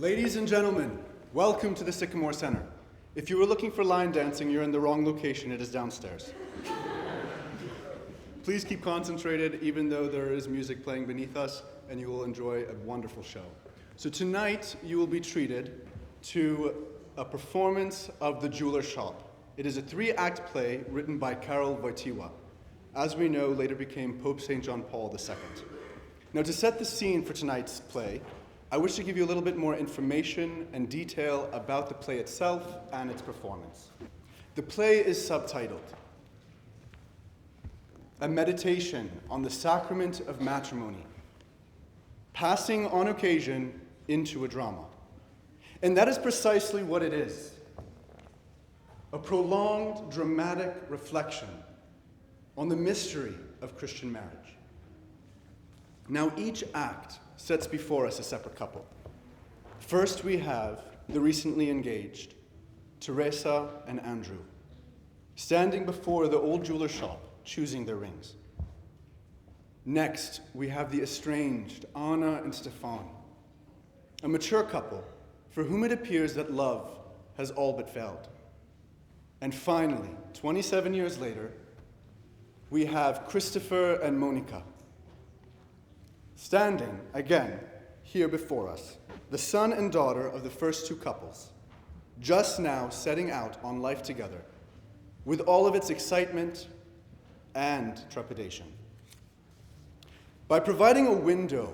Ladies and gentlemen, welcome to the Sycamore Center. If you were looking for line dancing, you're in the wrong location. It is downstairs. Please keep concentrated, even though there is music playing beneath us, and you will enjoy a wonderful show. So tonight, you will be treated to a performance of The Jeweler's Shop. It is a 3-act play written by Karol Wojtyła, as we know later became Pope St. John Paul II. Now, to set the scene for tonight's play, I wish to give you a little bit more information and detail about the play itself and its performance. The play is subtitled, A Meditation on the Sacrament of Matrimony, Passing on Occasion into a Drama. And that is precisely what it is. A prolonged, dramatic reflection on the mystery of Christian marriage. Now, each act sets before us a separate couple. First, we have the recently engaged, Teresa and Andrew, standing before the old jeweler's shop, choosing their rings. Next, we have the estranged Anna and Stefan, a mature couple for whom it appears that love has all but failed. And finally, 27 years later, we have Christopher and Monica, standing again here before us, the son and daughter of the first two couples, just now setting out on life together, with all of its excitement and trepidation. By providing a window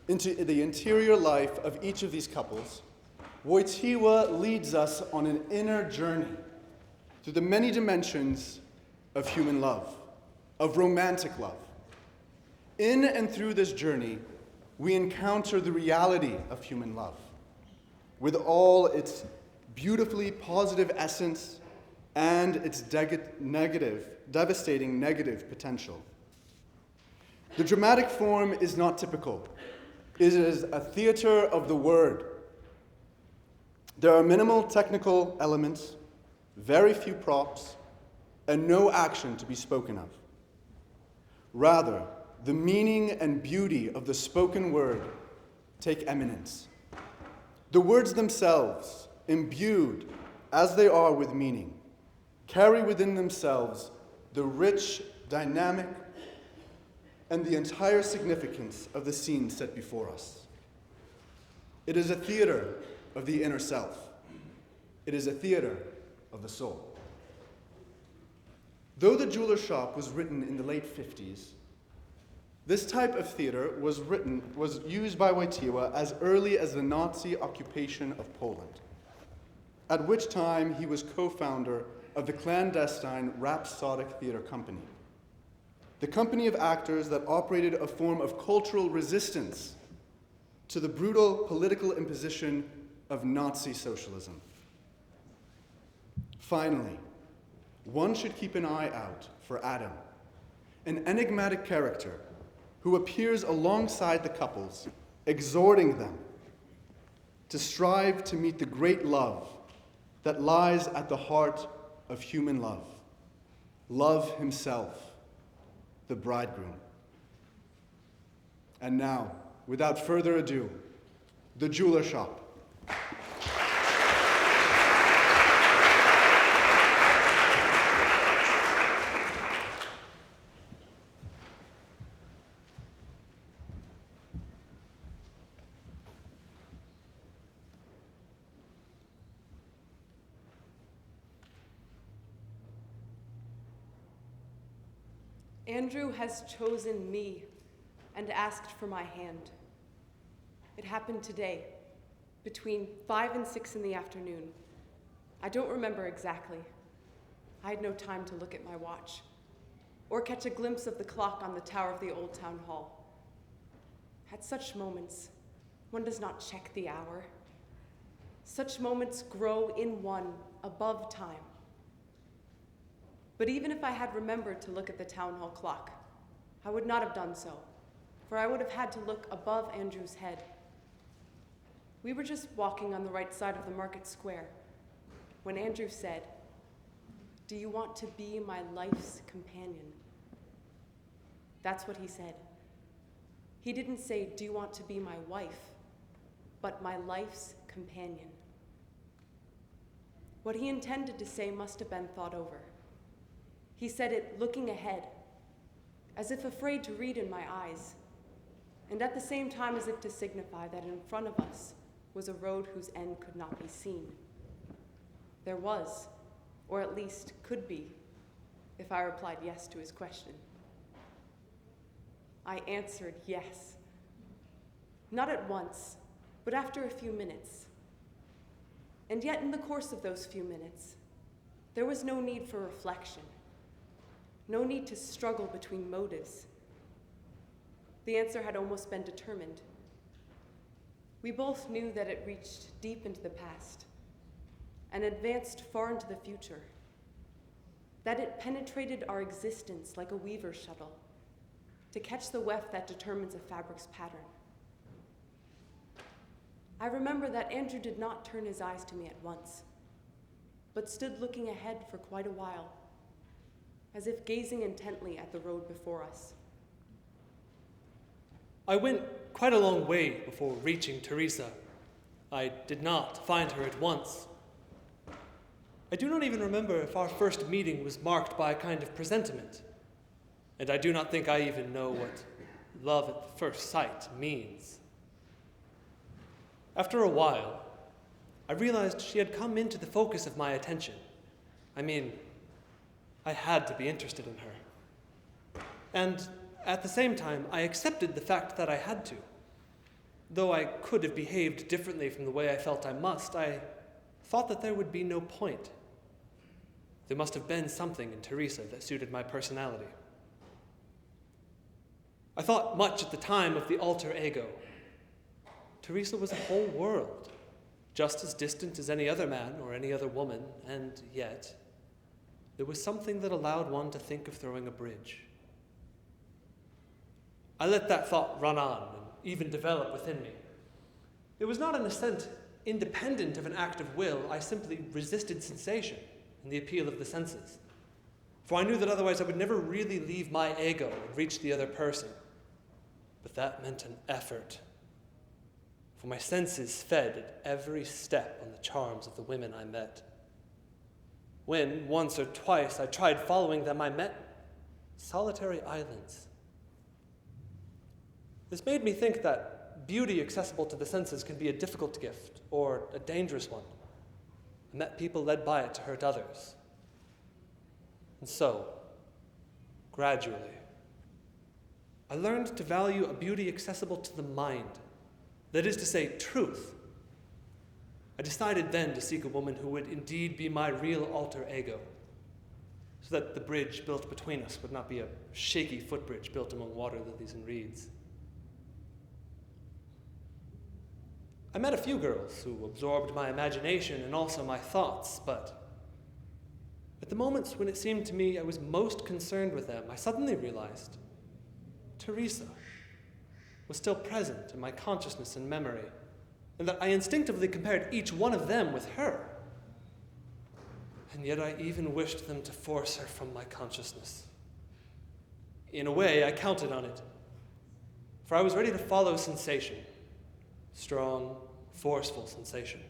into the interior life of each of these couples, Wojtyła leads us on an inner journey through the many dimensions of human love, of romantic love. In and through this journey, we encounter the reality of human love, with all its beautifully positive essence and its devastating negative potential. The dramatic form is not typical. It is a theater of the word. There are minimal technical elements, very few props, and no action to be spoken of. Rather, the meaning and beauty of the spoken word take eminence. The words themselves, imbued as they are with meaning, carry within themselves the rich, dynamic, and the entire significance of the scene set before us. It is a theater of the inner self. It is a theater of the soul. Though The Jeweler's Shop was written in the late 50s, this type of theater was used by Wojtyła as early as the Nazi occupation of Poland, at which time he was co-founder of the clandestine Rhapsodic Theater Company, the company of actors that operated a form of cultural resistance to the brutal political imposition of Nazi socialism. Finally, one should keep an eye out for Adam, an enigmatic character who appears alongside the couples, exhorting them to strive to meet the great love that lies at the heart of human love, love himself, the bridegroom. And now, without further ado, The Jeweler's Shop. Andrew has chosen me and asked for my hand. It happened today, between 5 and 6 in the afternoon. I don't remember exactly. I had no time to look at my watch or catch a glimpse of the clock on the tower of the old town hall. At such moments, one does not check the hour. Such moments grow in one above time. But even if I had remembered to look at the town hall clock, I would not have done so, for I would have had to look above Andrew's head. We were just walking on the right side of the market square when Andrew said, "Do you want to be my life's companion?" That's what he said. He didn't say, "Do you want to be my wife?" but my life's companion. What he intended to say must have been thought over. He said it looking ahead, as if afraid to read in my eyes, and at the same time as if to signify that in front of us was a road whose end could not be seen. There was, or at least could be, if I replied yes to his question. I answered yes. Not at once, but after a few minutes. And yet in the course of those few minutes, there was no need for reflection, no need to struggle between motives. The answer had almost been determined. We both knew that it reached deep into the past and advanced far into the future, that it penetrated our existence like a weaver's shuttle to catch the weft that determines a fabric's pattern. I remember that Andrew did not turn his eyes to me at once, but stood looking ahead for quite a while, as if gazing intently at the road before us. I went quite a long way before reaching Teresa. I did not find her at once. I do not even remember if our first meeting was marked by a kind of presentiment, and I do not think I even know what love at first sight means. After a while, I realized she had come into the focus of my attention. I mean, I had to be interested in her. And at the same time, I accepted the fact that I had to. Though I could have behaved differently from the way I felt I must, I thought that there would be no point. There must have been something in Teresa that suited my personality. I thought much at the time of the alter ego. Teresa was a whole world, just as distant as any other man or any other woman, and yet there was something that allowed one to think of throwing a bridge. I let that thought run on and even develop within me. It was not, in a sense, independent of an act of will. I simply resisted sensation and the appeal of the senses. For I knew that otherwise I would never really leave my ego and reach the other person. But that meant an effort. For my senses fed at every step on the charms of the women I met. When, once or twice, I tried following them, I met solitary islands. This made me think that beauty accessible to the senses can be a difficult gift or a dangerous one. I met people led by it to hurt others. And so, gradually, I learned to value a beauty accessible to the mind, that is to say, truth. I decided then to seek a woman who would indeed be my real alter ego, so that the bridge built between us would not be a shaky footbridge built among water lilies and reeds. I met a few girls who absorbed my imagination and also my thoughts, but at the moments when it seemed to me I was most concerned with them, I suddenly realized Teresa was still present in my consciousness and memory, and that I instinctively compared each one of them with her. And yet I even wished them to force her from my consciousness. In a way, I counted on it, for I was ready to follow sensation, strong, forceful sensation.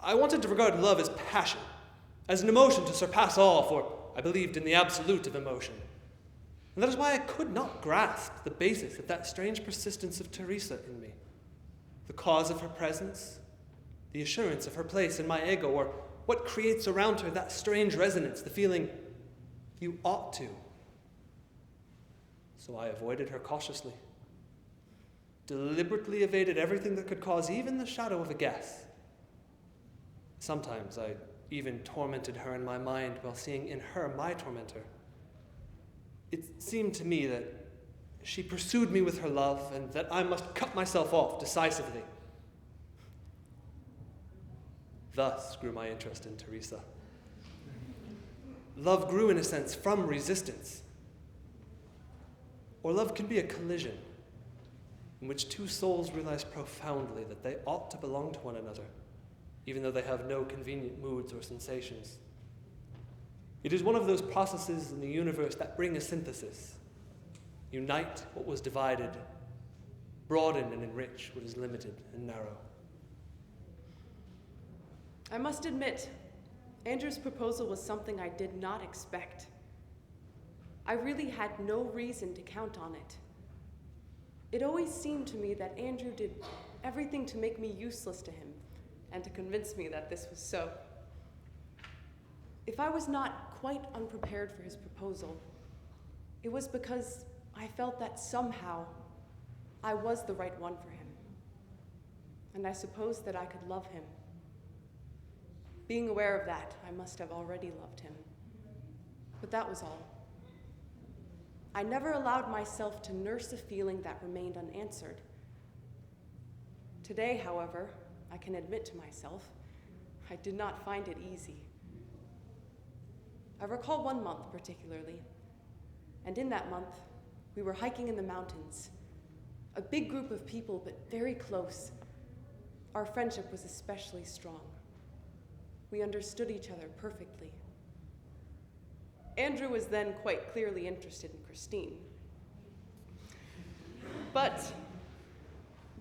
I wanted to regard love as passion, as an emotion to surpass all, for I believed in the absolute of emotion. And that is why I could not grasp the basis of that strange persistence of Teresa in me, the cause of her presence, the assurance of her place in my ego, or what creates around her that strange resonance, the feeling, you ought to. So I avoided her cautiously, deliberately evaded everything that could cause even the shadow of a guess. Sometimes I even tormented her in my mind while seeing in her my tormentor. It seemed to me that she pursued me with her love and that I must cut myself off decisively. Thus grew my interest in Teresa. Love grew, in a sense, from resistance. Or love can be a collision in which two souls realize profoundly that they ought to belong to one another, even though they have no convenient moods or sensations. It is one of those processes in the universe that bring a synthesis, unite what was divided, broaden and enrich what is limited and narrow. I must admit, Andrew's proposal was something I did not expect. I really had no reason to count on it. It always seemed to me that Andrew did everything to make me useless to him and to convince me that this was so. If I was not quite unprepared for his proposal, it was because I felt that somehow I was the right one for him. And I supposed that I could love him. Being aware of that, I must have already loved him. But that was all. I never allowed myself to nurse a feeling that remained unanswered. Today, however, I can admit to myself, I did not find it easy. I recall one month particularly, and in that month, we were hiking in the mountains. A big group of people, but very close. Our friendship was especially strong. We understood each other perfectly. Andrew was then quite clearly interested in Christine. But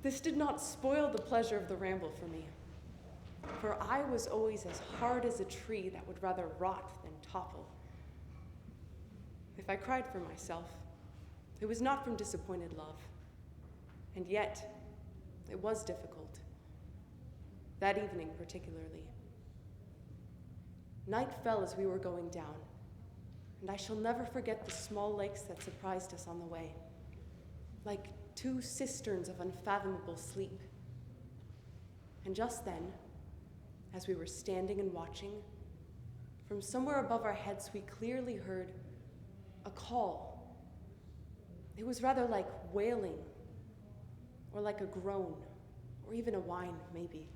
this did not spoil the pleasure of the ramble for me, for I was always as hard as a tree that would rather rot than topple. If I cried for myself, it was not from disappointed love, and yet it was difficult, that evening particularly. Night fell as we were going down, and I shall never forget the small lakes that surprised us on the way, like two cisterns of unfathomable sleep. And just then, as we were standing and watching, from somewhere above our heads we clearly heard a call. It was rather like wailing, or like a groan, or even a whine, maybe.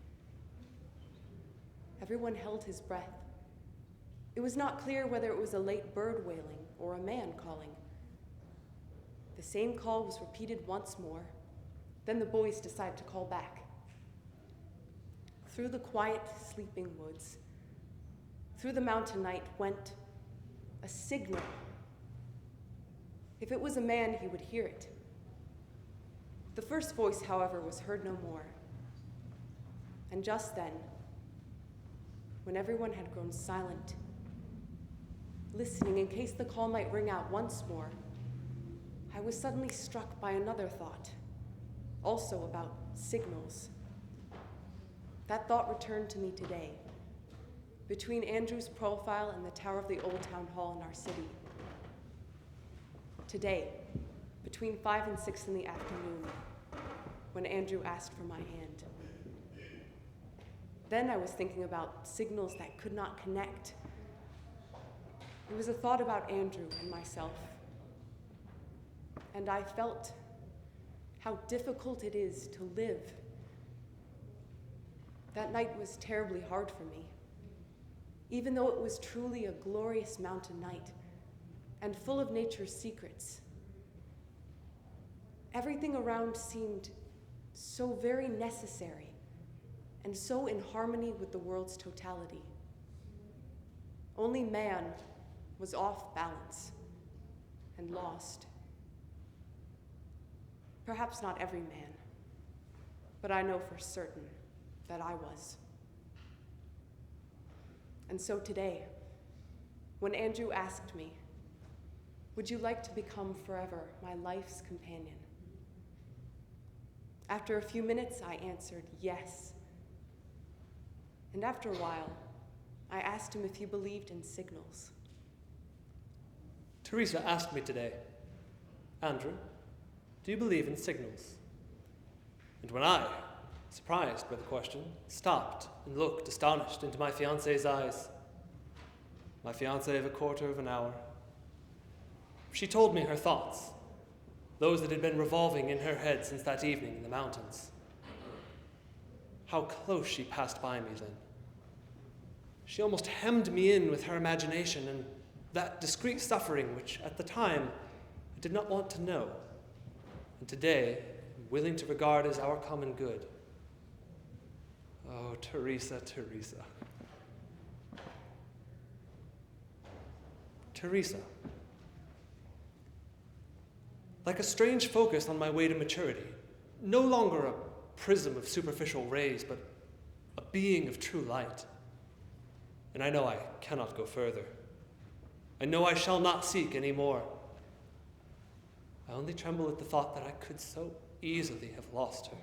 Everyone held his breath. It was not clear whether it was a late bird wailing or a man calling. The same call was repeated once more. Then the boys decided to call back. Through the quiet, sleeping woods, through the mountain night went a signal. If it was a man, he would hear it. The first voice, however, was heard no more. And just then, when everyone had grown silent, listening in case the call might ring out once more, I was suddenly struck by another thought, also about signals. That thought returned to me today, between Andrew's profile and the tower of the old town hall in our city. Today, between 5 and 6 in the afternoon, when Andrew asked for my hand. Then I was thinking about signals that could not connect. It was a thought about Andrew and myself. And I felt how difficult it is to live. That night was terribly hard for me, even though it was truly a glorious mountain night and full of nature's secrets. Everything around seemed so very necessary and so in harmony with the world's totality. Only man was off balance and lost. Perhaps not every man, but I know for certain that I was. And so today, when Andrew asked me, "Would you like to become forever my life's companion?" After a few minutes, I answered yes. And after a while, I asked him if he believed in signals. Teresa asked me today, "Andrew, do you believe in signals?" And when I, surprised by the question, stopped and looked astonished into my fiancée's eyes, my fiancée of a quarter of an hour, she told me her thoughts, those that had been revolving in her head since that evening in the mountains. How close she passed by me then. She almost hemmed me in with her imagination and that discreet suffering which, at the time, I did not want to know, and today, willing to regard as our common good. Oh, Teresa, Teresa. Teresa. Like a strange focus on my way to maturity, no longer a prism of superficial rays, but a being of true light. And I know I cannot go further. I know I shall not seek any more. I only tremble at the thought that I could so easily have lost her.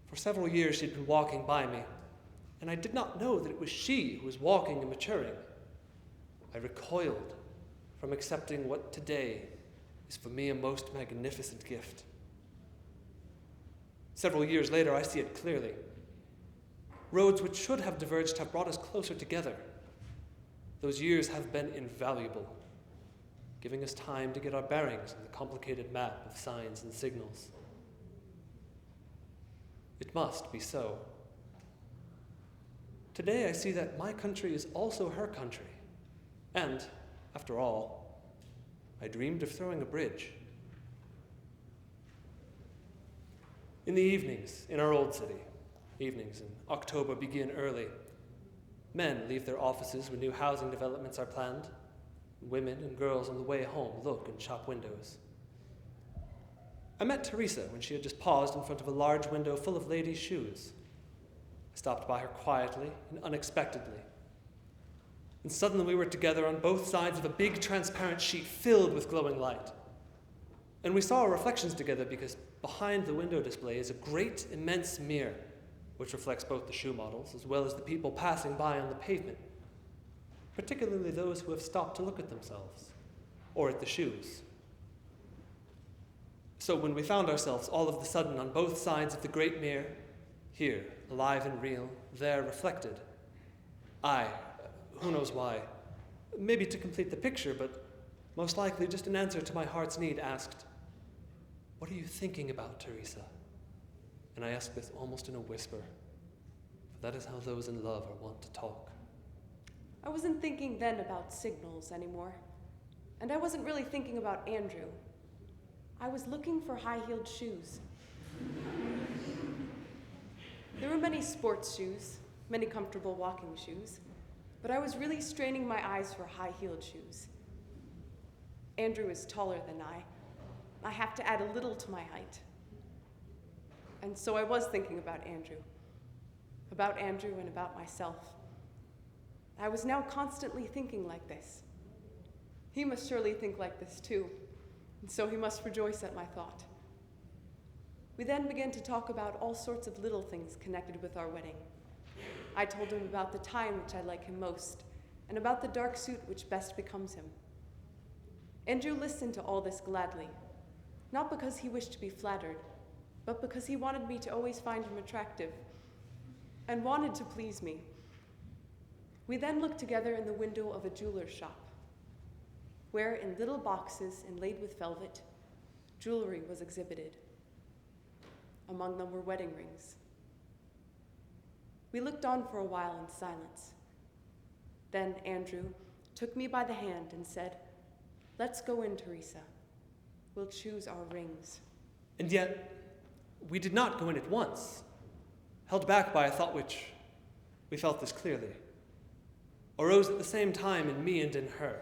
For several years she'd been walking by me, and I did not know that it was she who was walking and maturing. I recoiled from accepting what today is for me a most magnificent gift. Several years later, I see it clearly. Roads which should have diverged have brought us closer together. Those years have been invaluable, giving us time to get our bearings in the complicated map of signs and signals. It must be so. Today I see that my country is also her country. And, after all, I dreamed of throwing a bridge. In the evenings in our old city, evenings in October begin early. Men leave their offices when new housing developments are planned. Women and girls on the way home look in shop windows. I met Teresa when she had just paused in front of a large window full of ladies' shoes. I stopped by her quietly and unexpectedly. And suddenly we were together on both sides of a big transparent sheet filled with glowing light. And we saw our reflections together because behind the window display is a great, immense mirror which reflects both the shoe models as well as the people passing by on the pavement, particularly those who have stopped to look at themselves or at the shoes. So when we found ourselves all of a sudden on both sides of the great mirror, here, alive and real, there reflected, who knows why, maybe to complete the picture, but most likely just in answer to my heart's need, asked, "What are you thinking about, Teresa?" And I asked this almost in a whisper, for that is how those in love are wont to talk. I wasn't thinking then about signals anymore, and I wasn't really thinking about Andrew. I was looking for high-heeled shoes. There were many sports shoes, many comfortable walking shoes, but I was really straining my eyes for high-heeled shoes. Andrew is taller than I. I have to add a little to my height. And so I was thinking about Andrew and about myself. I was now constantly thinking like this. He must surely think like this too, and so he must rejoice at my thought. We then began to talk about all sorts of little things connected with our wedding. I told him about the tie in which I like him most, and about the dark suit which best becomes him. Andrew listened to all this gladly, not because he wished to be flattered, but because he wanted me to always find him attractive, and wanted to please me. We then looked together in the window of a jeweler's shop, where in little boxes inlaid with velvet, jewelry was exhibited. Among them were wedding rings. We looked on for a while in silence. Then Andrew took me by the hand and said, "Let's go in, Teresa. We'll choose our rings." And yet, we did not go in at once, held back by a thought which, we felt this clearly, arose at the same time in me and in her.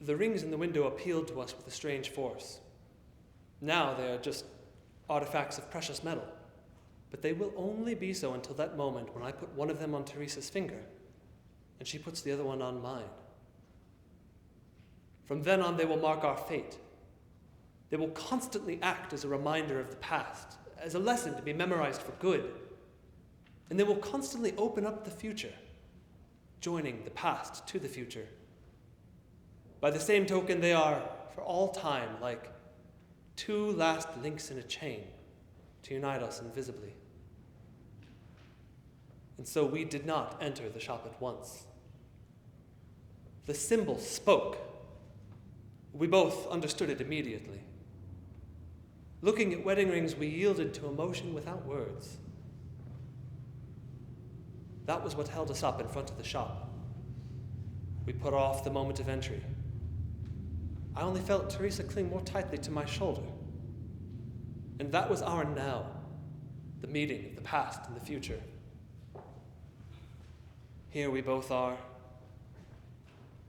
The rings in the window appealed to us with a strange force. Now they are just artifacts of precious metal, but they will only be so until that moment when I put one of them on Teresa's finger, and she puts the other one on mine. From then on, they will mark our fate. They will constantly act as a reminder of the past, as a lesson to be memorized for good, and they will constantly open up the future, joining the past to the future. By the same token, they are, for all time, like two last links in a chain to unite us invisibly. And so we did not enter the shop at once. The symbol spoke. We both understood it immediately. Looking at wedding rings, we yielded to emotion without words. That was what held us up in front of the shop. We put off the moment of entry. I only felt Teresa cling more tightly to my shoulder. And that was our now, the meeting of the past and the future. Here we both are.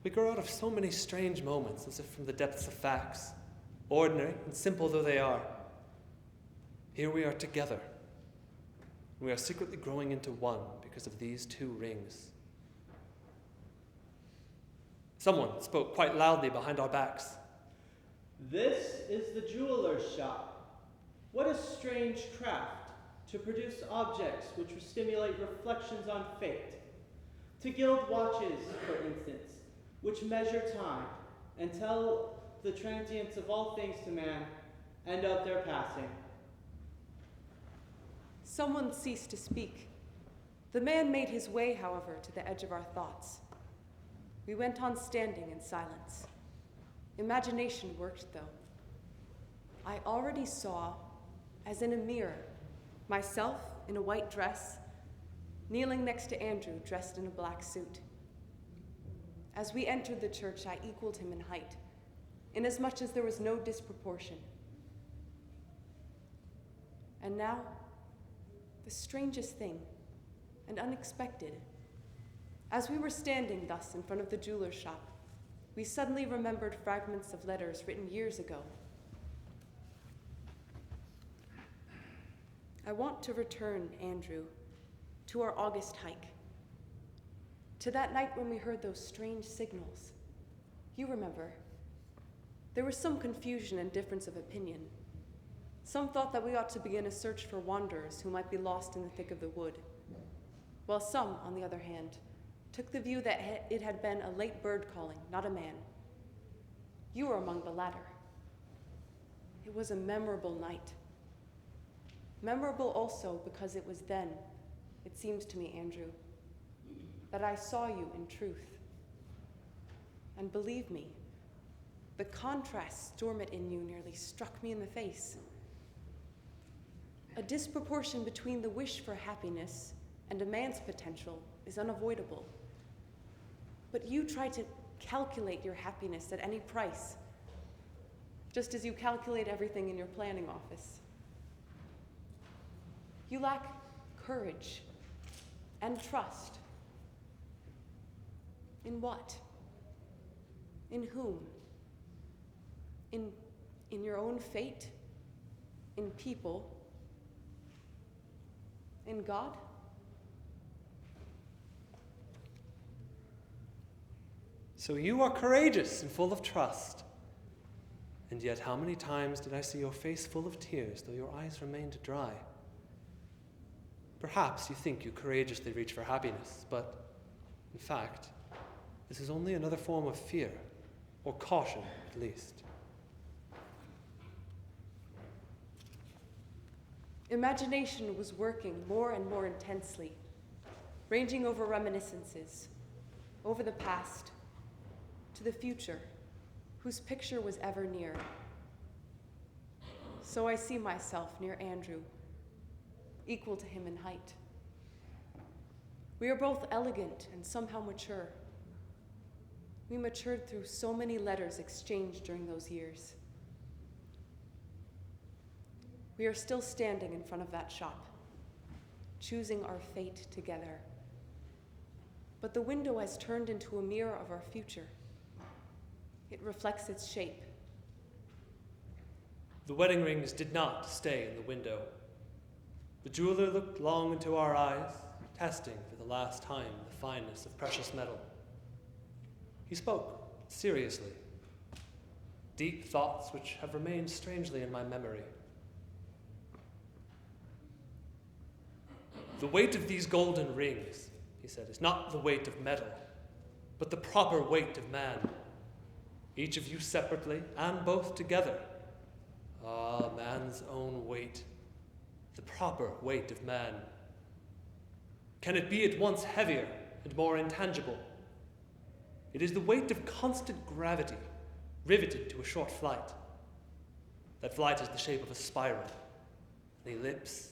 We grow out of so many strange moments, as if from the depths of facts, ordinary and simple though they are. Here we are together. We are secretly growing into one because of these 2 rings. Someone spoke quite loudly behind our backs. This is the jeweler's shop. What a strange craft to produce objects which stimulate reflections on fate. To gild watches, for instance, which measure time and tell the transience of all things to man and of their passing. Someone ceased to speak. The man made his way, however, to the edge of our thoughts. We went on standing in silence. Imagination worked, though. I already saw, as in a mirror, myself in a white dress, kneeling next to Andrew dressed in a black suit. As we entered the church, I equaled him in height, inasmuch as there was no disproportion. And now, the strangest thing, and unexpected. As we were standing thus in front of the jeweler's shop, we suddenly remembered fragments of letters written years ago. I want to return, Andrew, to our August hike. To that night when we heard those strange signals. You remember. There was some confusion and difference of opinion. Some thought that we ought to begin a search for wanderers who might be lost in the thick of the wood, while some, on the other hand, took the view that it had been a late bird calling, not a man. You were among the latter. It was a memorable night. Memorable also because it was then, it seems to me, Andrew, that I saw you in truth. And believe me, the contrast dormant in you nearly struck me in the face. A disproportion between the wish for happiness and a man's potential is unavoidable. But you try to calculate your happiness at any price, just as you calculate everything in your planning office. You lack courage and trust. In what? In whom? In your own fate? In people? In God? So you are courageous and full of trust. And yet how many times did I see your face full of tears, though your eyes remained dry? Perhaps you think you courageously reach for happiness, but in fact, this is only another form of fear, or caution at least. Imagination was working more and more intensely, ranging over reminiscences, over the past, to the future, whose picture was ever near. So I see myself near Andrew, equal to him in height. We are both elegant and somehow mature. We matured through so many letters exchanged during those years. We are still standing in front of that shop, choosing our fate together. But the window has turned into a mirror of our future. It reflects its shape. The wedding rings did not stay in the window. The jeweler looked long into our eyes, testing for the last time the fineness of precious metal. He spoke seriously, deep thoughts which have remained strangely in my memory. The weight of these golden rings, he said, is not the weight of metal, but the proper weight of man. Each of you separately and both together. Ah, man's own weight, the proper weight of man. Can it be at once heavier and more intangible? It is the weight of constant gravity, riveted to a short flight. That flight is the shape of a spiral, an ellipse,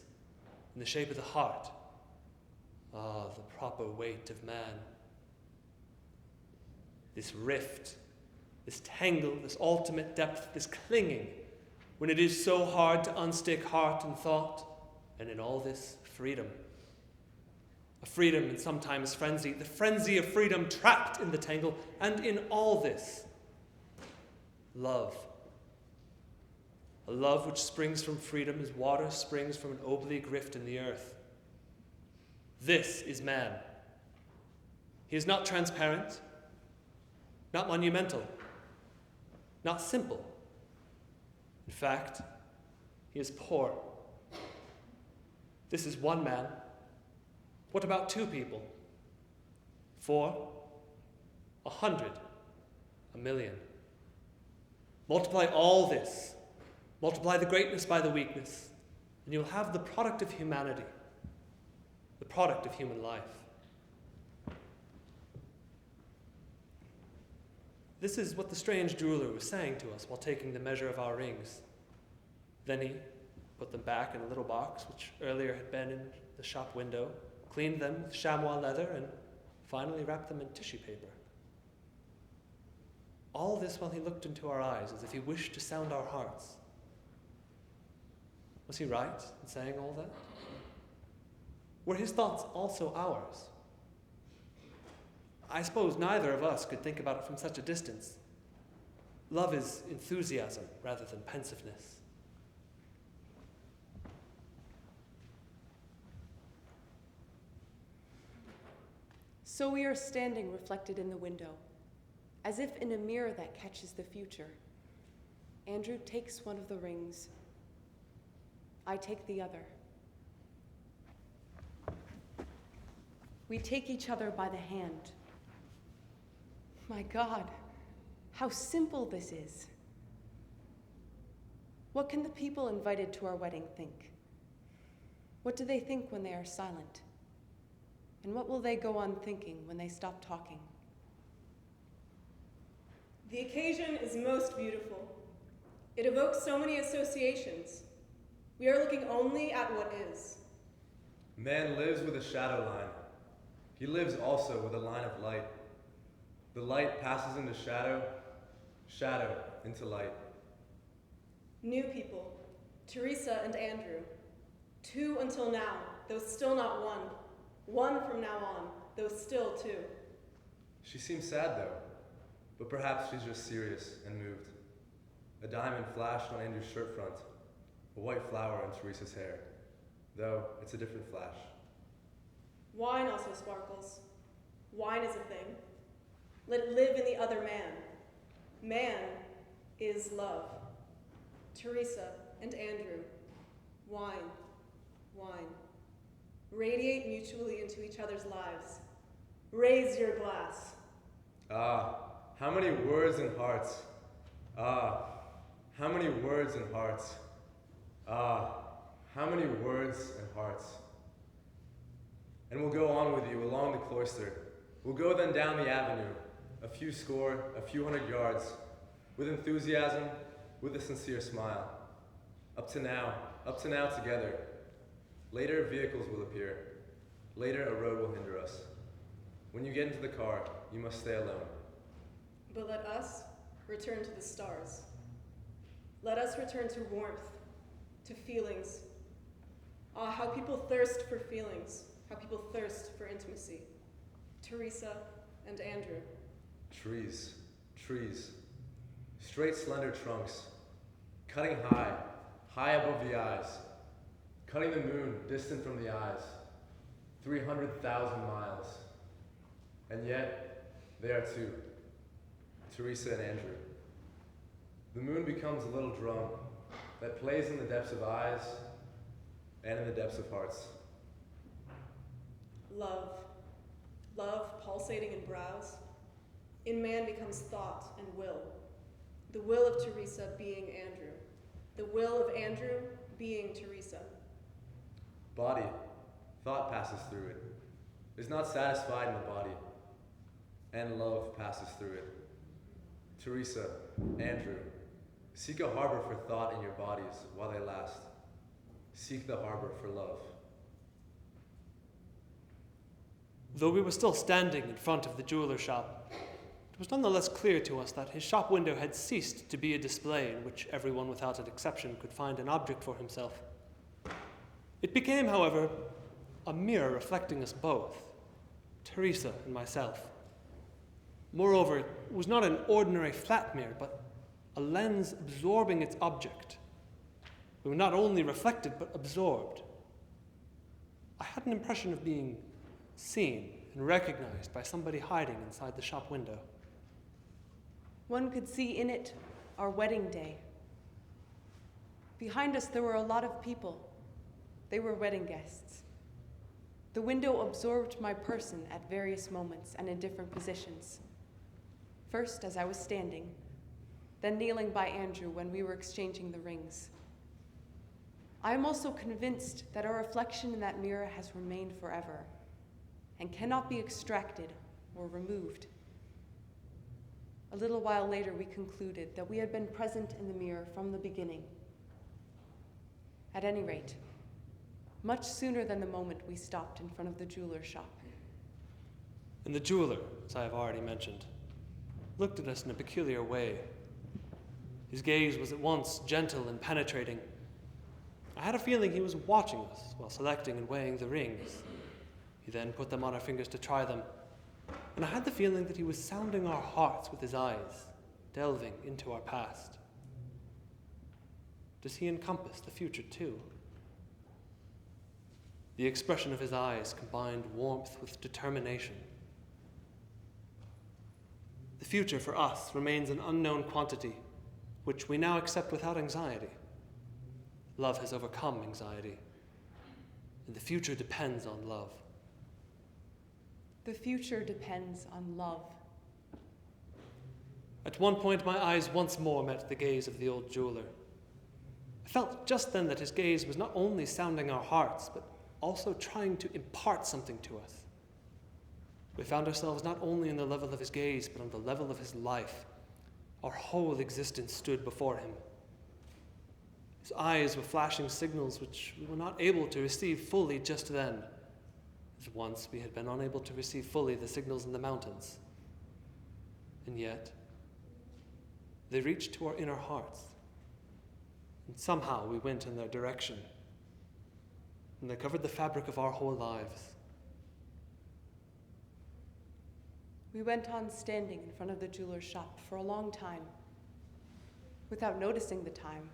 in the shape of the heart. Ah, the proper weight of man. This rift, this tangle, this ultimate depth, this clinging, when it is so hard to unstick heart and thought, and in all this, freedom. A freedom and sometimes frenzy, the frenzy of freedom trapped in the tangle, and in all this, love. a love which springs from freedom as water springs from an oblique rift in the earth. This is man. He is not transparent, not monumental, not simple. In fact, he is poor. This is one man. What about two people? 4, 100, 1,000,000. Multiply all this. Multiply the greatness by the weakness, and you'll have the product of humanity, the product of human life. This is what the strange jeweler was saying to us while taking the measure of our rings. Then he put them back in a little box which earlier had been in the shop window, cleaned them with chamois leather, and finally wrapped them in tissue paper. All this while he looked into our eyes as if he wished to sound our hearts. Was he right in saying all that? Were his thoughts also ours? I suppose neither of us could think about it from such a distance. Love is enthusiasm rather than pensiveness. So we are standing reflected in the window, as if in a mirror that catches the future. Andrew takes one of the rings. I take the other. We take each other by the hand. My God, how simple this is. What can the people invited to our wedding think? What do they think when they are silent? And what will they go on thinking when they stop talking? The occasion is most beautiful. It evokes so many associations. We are looking only at what is. Man lives with a shadow line. He lives also with a line of light. The light passes into shadow, shadow into light. New people, Teresa and Andrew. 2 until now, though still not 1. 1 from now on, though still 2. She seems sad though, but perhaps she's just serious and moved. A diamond flashed on Andrew's shirt front, a white flower in Teresa's hair, though it's a different flash. Wine also sparkles. Wine is a thing. Let it live in the other man. Man is love. Teresa and Andrew. Wine, wine. Radiate mutually into each other's lives. Raise your glass. Ah, how many words and hearts. Ah, how many words and hearts. Ah, how many words and hearts. And we'll go on with you along the cloister. We'll go then down the avenue, a few score, a few hundred yards, with enthusiasm, with a sincere smile. Up to now together. Later, vehicles will appear. Later, a road will hinder us. When you get into the car, you must stay alone. But let us return to the stars. Let us return to warmth, to feelings. Ah, how people thirst for feelings, how people thirst for intimacy. Teresa and Andrew. Trees, trees. Straight, slender trunks, cutting high, high above the eyes, cutting the moon distant from the eyes, 300,000 miles. And yet, they are 2, Teresa and Andrew. The moon becomes a little drum that plays in the depths of eyes and in the depths of hearts. Love. Love pulsating in brows. In man becomes thought and will. The will of Teresa being Andrew. The will of Andrew being Teresa. Body, thought passes through it, is not satisfied in the body, and love passes through it. Teresa, Andrew, seek a harbor for thought in your bodies while they last. Seek the harbor for love. Though we were still standing in front of the jeweler's shop, it was nonetheless clear to us that his shop window had ceased to be a display in which everyone without an exception could find an object for himself. It became, however, a mirror reflecting us both, Teresa and myself. Moreover, it was not an ordinary flat mirror, but a lens absorbing its object, We were not only reflected, but absorbed. I had an impression of being seen and recognized by somebody hiding inside the shop window. One could see in it our wedding day. Behind us, there were a lot of people. They were wedding guests. The window absorbed my person at various moments and in different positions. First, as I was standing, then kneeling by Andrew when we were exchanging the rings. I am also convinced that our reflection in that mirror has remained forever and cannot be extracted or removed. A little while later, we concluded that we had been present in the mirror from the beginning. At any rate, much sooner than the moment we stopped in front of the jeweler's shop. And the jeweler, as I have already mentioned, looked at us in a peculiar way. His gaze was at once gentle and penetrating. I had a feeling he was watching us while selecting and weighing the rings. He then put them on our fingers to try them, and I had the feeling that he was sounding our hearts with his eyes, delving into our past. Does he encompass the future too? The expression of his eyes combined warmth with determination. The future for us remains an unknown quantity, which we now accept without anxiety. Love has overcome anxiety, and the future depends on love. The future depends on love. At one point, my eyes once more met the gaze of the old jeweler. I felt just then that his gaze was not only sounding our hearts, but also trying to impart something to us. We found ourselves not only on the level of his gaze, but on the level of his life. Our whole existence stood before him. His eyes were flashing signals which we were not able to receive fully just then, as once we had been unable to receive fully the signals in the mountains. And yet, they reached to our inner hearts, and somehow we went in their direction, and they covered the fabric of our whole lives. We went on standing in front of the jeweler's shop for a long time, without noticing the time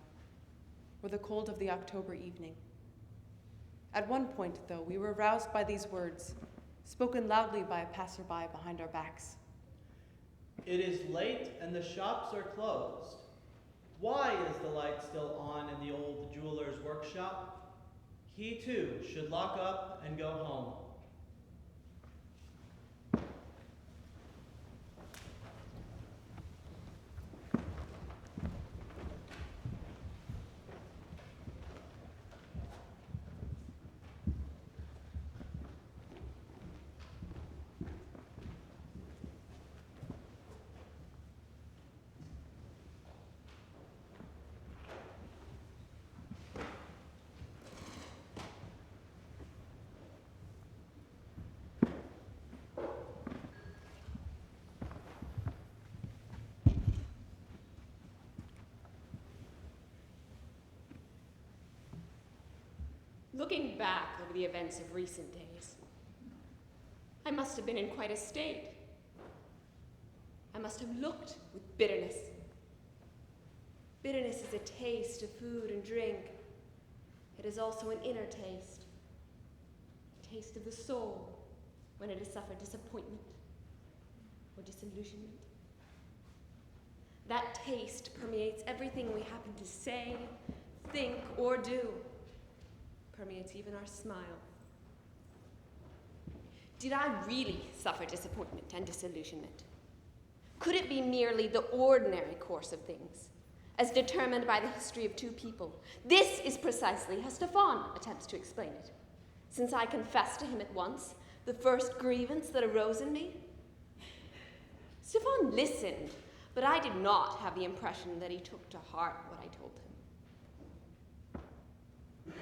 or the cold of the October evening. At one point, though, we were roused by these words, spoken loudly by a passerby behind our backs. It is late and the shops are closed. Why is the light still on in the old jeweler's workshop? He too should lock up and go home. Looking back over the events of recent days, I must have been in quite a state. I must have looked with bitterness. Bitterness is a taste of food and drink. It is also an inner taste, a taste of the soul when it has suffered disappointment or disillusionment. That taste permeates everything we happen to say, think, or do. Permeates even our smile. Did I really suffer disappointment and disillusionment? Could it be merely the ordinary course of things, as determined by the history of two people? This is precisely how Stefan attempts to explain it, since I confessed to him at once the first grievance that arose in me. Stefan listened, but I did not have the impression that he took to heart what I told him.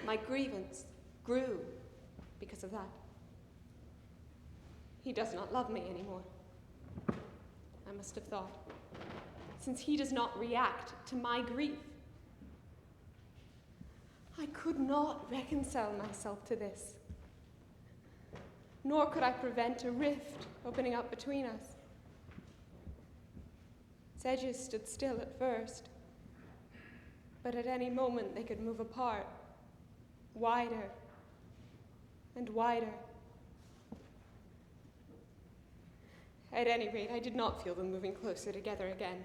My grievance grew because of that. He does not love me anymore, I must have thought, since he does not react to my grief. I could not reconcile myself to this, nor could I prevent a rift opening up between us. Its edges stood still at first, But at any moment they could move apart, wider and wider. At any rate, I did not feel them moving closer together again.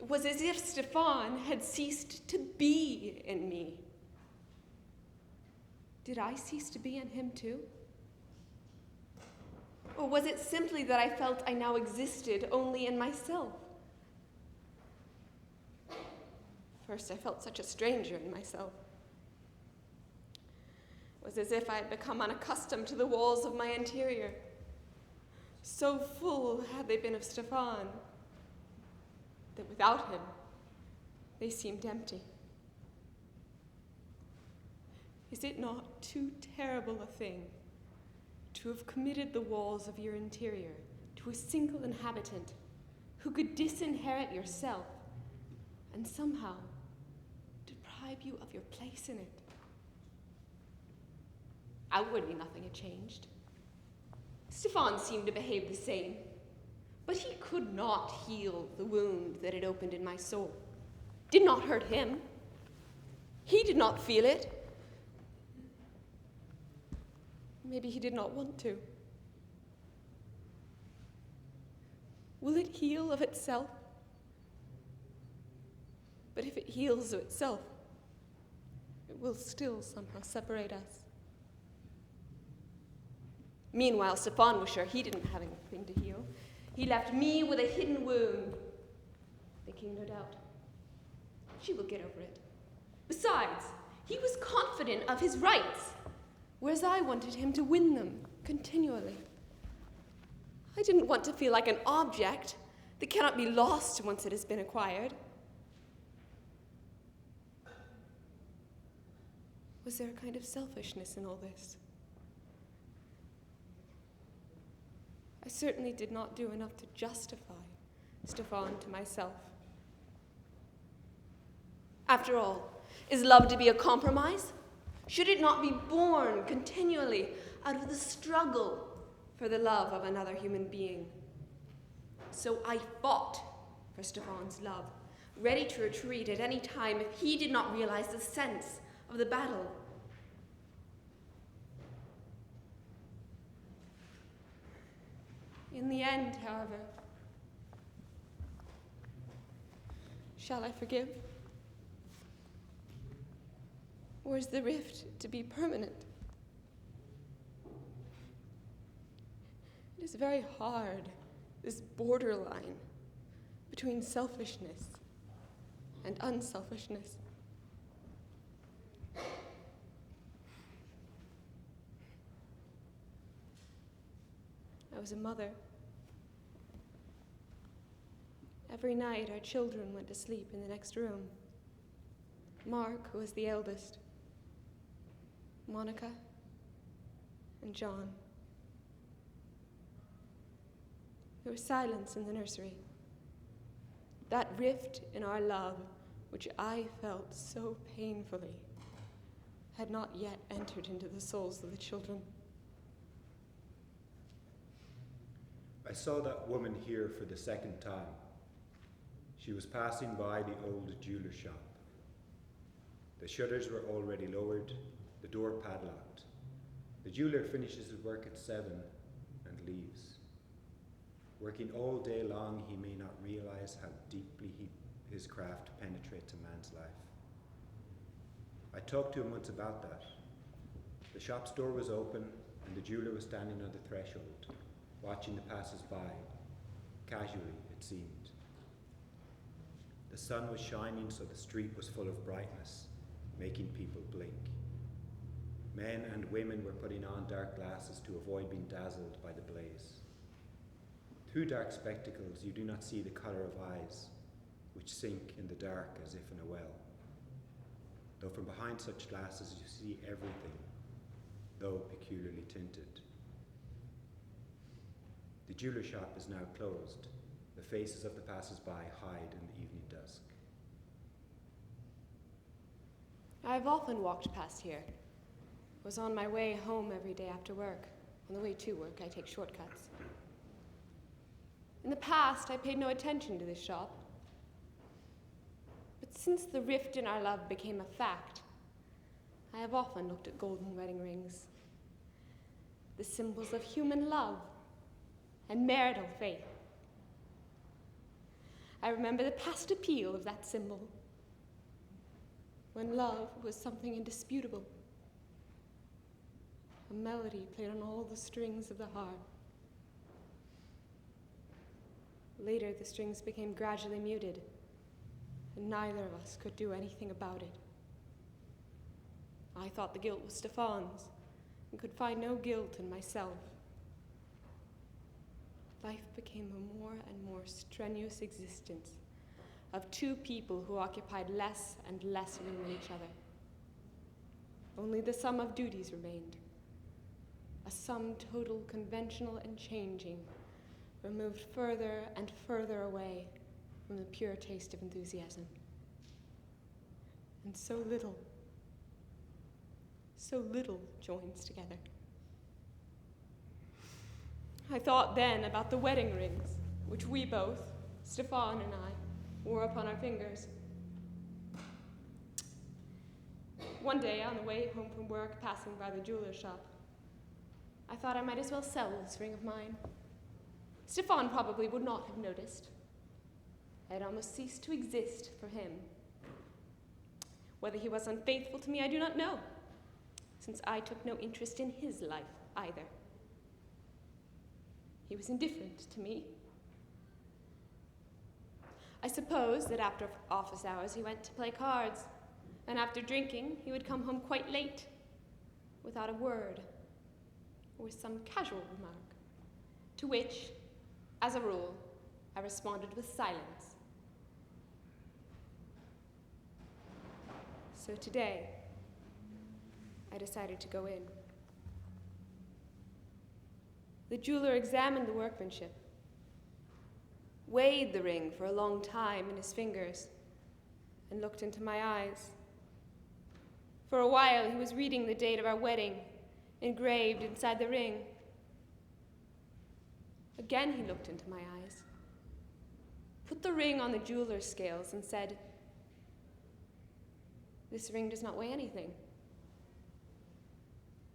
It was as if Stefan had ceased to be in me. Did I cease to be in him too? Or was it simply that I felt I now existed only in myself? First, I felt such a stranger in myself. It was as if I had become unaccustomed to the walls of my interior. So full had they been of Stefan that without him, they seemed empty. Is it not too terrible a thing to have committed the walls of your interior to a single inhabitant who could disinherit yourself and somehow deprive you of your place in it? Outwardly, nothing had changed. Stefan seemed to behave the same, but he could not heal the wound that had opened in my soul. Did not hurt him. He did not feel it. Maybe he did not want to. Will it heal of itself? But if it heals of itself, it will still somehow separate us. Meanwhile, Stefan was sure he didn't have anything to heal. He left me with a hidden wound. Thinking, no doubt, she will get over it. Besides, he was confident of his rights, whereas I wanted him to win them continually. I didn't want to feel like an object that cannot be lost once it has been acquired. Was there a kind of selfishness in all this? I certainly did not do enough to justify Stefan to myself. After all, is love to be a compromise? Should it not be born continually out of the struggle for the love of another human being? So I fought for Stefan's love, ready to retreat at any time if he did not realize the sense of the battle. In the end, however, shall I forgive? Or is the rift to be permanent? It is very hard, this borderline between selfishness and unselfishness. I was a mother. Every night our children went to sleep in the next room. Mark, who was the eldest, Monica, and John. There was silence in the nursery. That rift in our love, which I felt so painfully, had not yet entered into the souls of the children. I saw that woman here for the second time. She was passing by the old jeweler shop. The shutters were already lowered, the door padlocked. The jeweler finishes his work at 7 and leaves. Working all day long, he may not realize how deeply his craft penetrates a man's life. I talked to him once about that. The shop's door was open, and the jeweler was standing on the threshold, watching the passers-by, casually, it seemed. The sun was shining, so the street was full of brightness, making people blink. Men and women were putting on dark glasses to avoid being dazzled by the blaze. Through dark spectacles, you do not see the colour of eyes, which sink in the dark as if in a well. Though from behind such glasses you see everything, though peculiarly tinted. The jeweler shop is now closed. The faces of the passers-by hide in the evening dusk. I have often walked past here. Was on my way home every day after work. On the way to work, I take shortcuts. In the past, I paid no attention to this shop. Since the rift in our love became a fact, I have often looked at golden wedding rings, the symbols of human love and marital faith. I remember the past appeal of that symbol, when love was something indisputable, a melody played on all the strings of the harp. Later, the strings became gradually muted, and neither of us could do anything about it. I thought the guilt was Stephane's, and could find no guilt in myself. Life became a more and more strenuous existence of two people who occupied less and less room in each other. Only the sum of duties remained, a sum total, conventional and changing, removed further and further away from the pure taste of enthusiasm. And so little joins together. I thought then about the wedding rings, which we both, Stephane and I, wore upon our fingers. One day, on the way home from work, passing by the jeweler's shop, I thought I might as well sell this ring of mine. Stephane probably would not have noticed. I had almost ceased to exist for him. Whether he was unfaithful to me, I do not know, since I took no interest in his life either. He was indifferent to me. I suppose that after office hours he went to play cards, and after drinking he would come home quite late, without a word, or with some casual remark, to which, as a rule, I responded with silence. So today, I decided to go in. The jeweler examined the workmanship, weighed the ring for a long time in his fingers, and looked into my eyes. For a while, he was reading the date of our wedding, engraved inside the ring. Again, he looked into my eyes, put the ring on the jeweler's scales, and said, "This ring does not weigh anything.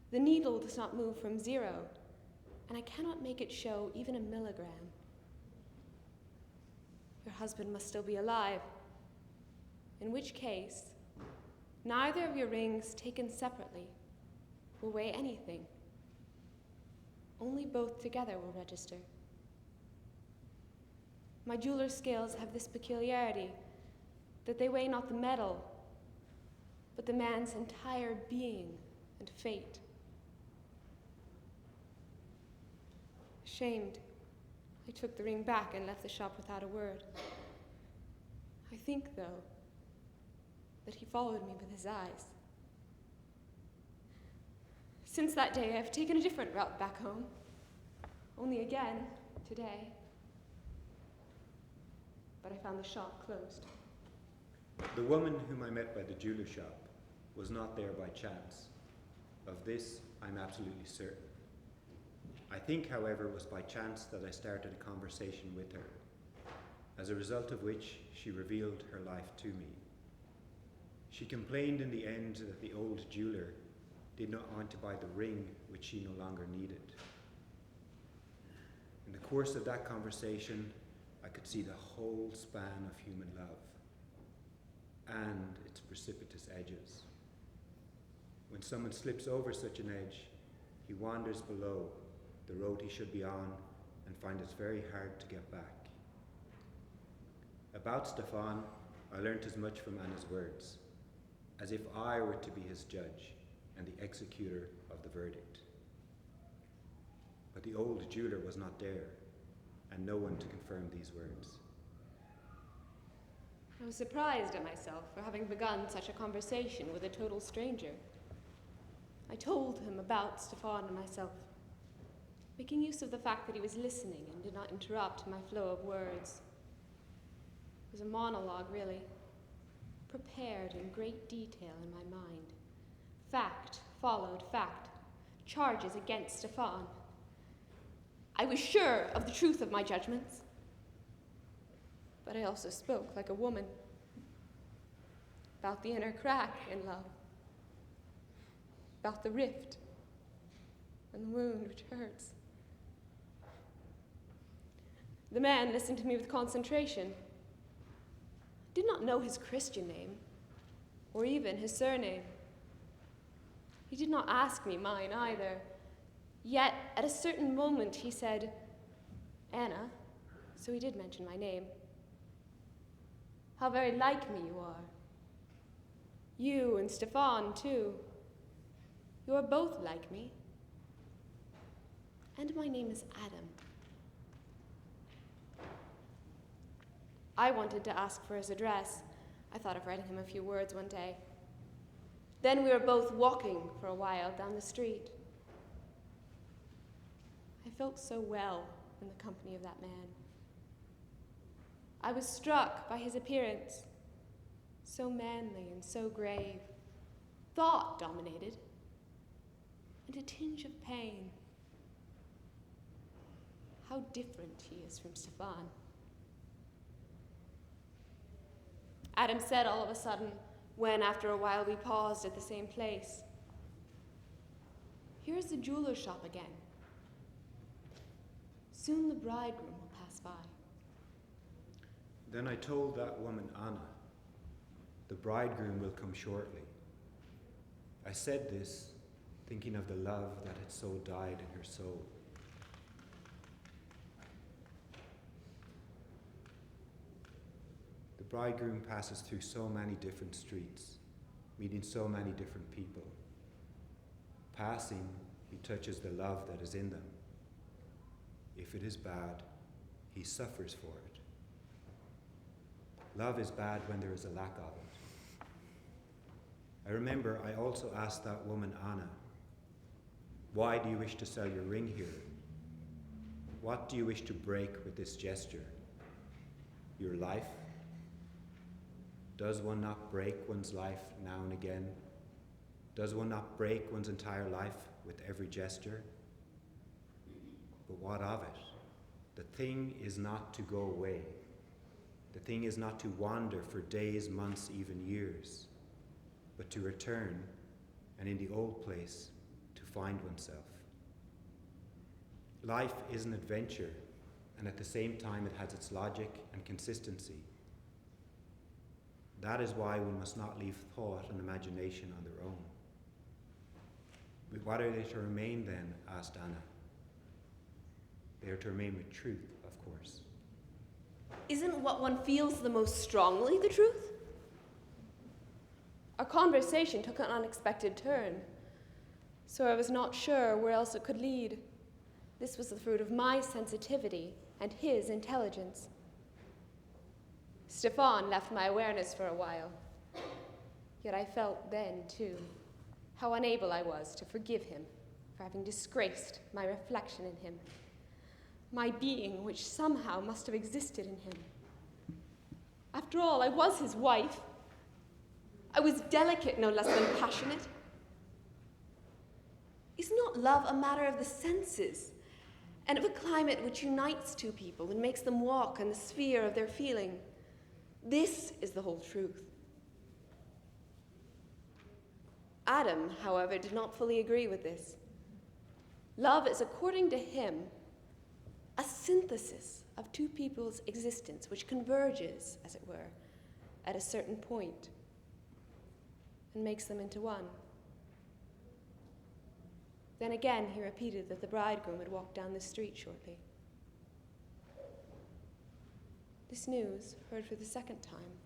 The needle does not move from 0, and I cannot make it show even a milligram. Your husband must still be alive, in which case, neither of your rings taken separately will weigh anything. Only both together will register. My jeweler's scales have this peculiarity, that they weigh not the metal, but the man's entire being and fate." Ashamed, I took the ring back and left the shop without a word. I think, though, that he followed me with his eyes. Since that day, I've taken a different route back home. Only again, today. But I found the shop closed. The woman whom I met by the jeweler shop was not there by chance. Of this, I'm absolutely certain. I think, however, it was by chance that I started a conversation with her, as a result of which she revealed her life to me. She complained in the end that the old jeweler did not want to buy the ring which she no longer needed. In the course of that conversation, I could see the whole span of human love and its precipitous edges. When someone slips over such an edge, he wanders below the road he should be on and finds it very hard to get back. About Stephane, I learnt as much from Anna's words, as if I were to be his judge and the executor of the verdict. But the old jeweler was not there, and no one to confirm these words. I was surprised at myself for having begun such a conversation with a total stranger. I told him about Stephane and myself, making use of the fact that he was listening and did not interrupt my flow of words. It was a monologue, really, prepared in great detail in my mind. Fact followed fact, charges against Stephane. I was sure of the truth of my judgments, but I also spoke like a woman. about the inner crack in love, about the rift and the wound which hurts. The man listened to me with concentration. I did not know his Christian name, or even his surname. He did not ask me mine either. Yet, at a certain moment, he said, "Anna," so he did mention my name. "How very like me you are. You and Stefan, too. You are both like me. And my name is Adam." I wanted to ask for his address. I thought of writing him a few words one day. Then we were both walking for a while down the street. I felt so well in the company of that man. I was struck by his appearance, so manly and so grave, thought dominated, and a tinge of pain. How different he is from Stefan. Adam said all of a sudden, when after a while we paused at the same place, "Here's the jeweler's shop again. Soon the bridegroom will pass by." Then I told that woman, Anna, "The bridegroom will come shortly." I said this, thinking of the love that had so died in her soul. The bridegroom passes through so many different streets, meeting so many different people. Passing, he touches the love that is in them. If it is bad, he suffers for it. Love is bad when there is a lack of it. I remember I also asked that woman, Anna, "Why do you wish to sell your ring here? What do you wish to break with this gesture? Your life? Does one not break one's life now and again? Does one not break one's entire life with every gesture? But what of it? The thing is not to go away. The thing is not to wander for days, months, even years, but to return, and in the old place, to find oneself. Life is an adventure, and at the same time it has its logic and consistency. That is why we must not leave thought and imagination on their own. But what are they to remain then? Asked Anna. They are to remain with truth, of course. Isn't what one feels the most strongly the truth? Our conversation took an unexpected turn, so I was not sure where else it could lead. This was the fruit of my sensitivity and his intelligence. Stefan left my awareness for a while, yet I felt then, too, how unable I was to forgive him for having disgraced my reflection in him, my being which somehow must have existed in him. After all, I was his wife. I was delicate no less than passionate. Is not love a matter of the senses, and of a climate which unites two people and makes them walk in the sphere of their feeling? This is the whole truth. Adam, however, did not fully agree with this. Love is, according to him, a synthesis of two people's existence which converges, as it were, at a certain point and makes them into one. Then again he repeated that the bridegroom would walk down the street shortly. This news, heard for the second time,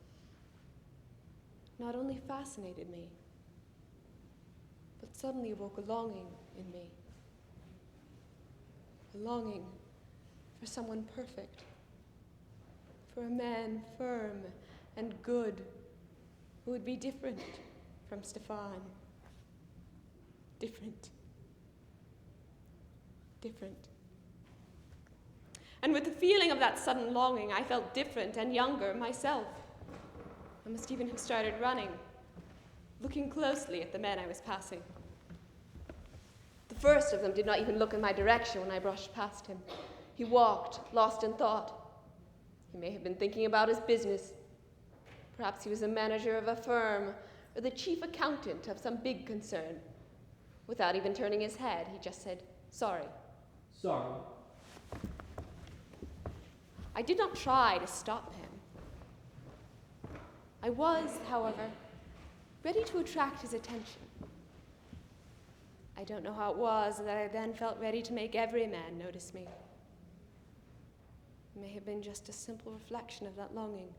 not only fascinated me, but suddenly awoke a longing in me. A longing for someone perfect, for a man firm and good who would be different from Stefan. Different. And with the feeling of that sudden longing, I felt different and younger myself. I must even have started running, looking closely at the men I was passing. The first of them did not even look in my direction when I brushed past him. He walked, lost in thought. He may have been thinking about his business. Perhaps he was a manager of a firm or the chief accountant of some big concern. Without even turning his head, he just said, "Sorry." Sorry. I did not try to stop him. I was, however, ready to attract his attention. I don't know how it was that I then felt ready to make every man notice me. It may have been just a simple reflection of that longing,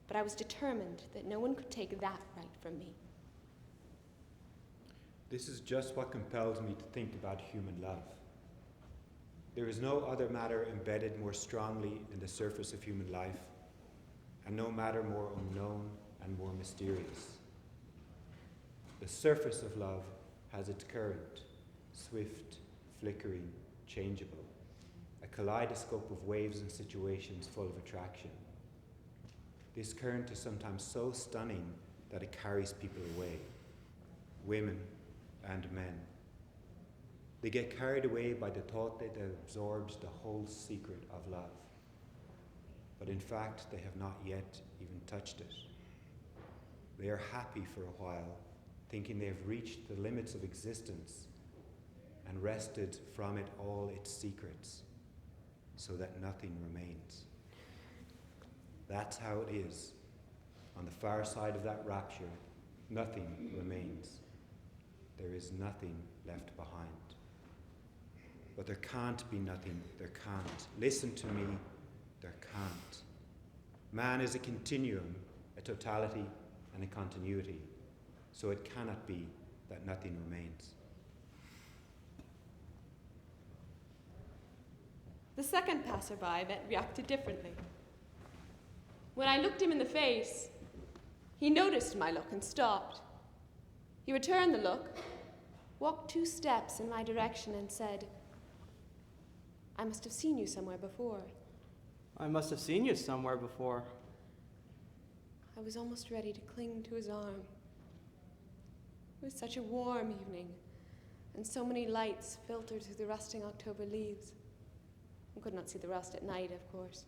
but I was determined that no one could take that right from me. This is just what compels me to think about human love. There is no other matter embedded more strongly in the surface of human life, and no matter more unknown and more mysterious. The surface of love has its current, swift, flickering, changeable, a kaleidoscope of waves and situations full of attraction. This current is sometimes so stunning that it carries people away, women and men. They get carried away by the thought that they've absorbed the whole secret of love. But in fact, they have not yet even touched it. They are happy for a while, thinking they have reached the limits of existence and wrested from it all its secrets, so that nothing remains. That's how it is. On the far side of that rapture, nothing remains. There is nothing left behind. But there can't be nothing. There can't. Listen to me. There can't. Man is a continuum, a totality, and a continuity. So it cannot be that nothing remains. The second passerby reacted differently. When I looked him in the face, he noticed my look and stopped. He returned the look, walked 2 steps in my direction, and said, "I must have seen you somewhere before." I must have seen you somewhere before. I was almost ready to cling to his arm. It was such a warm evening, and so many lights filtered through the rusting October leaves. I could not see the rust at night, of course.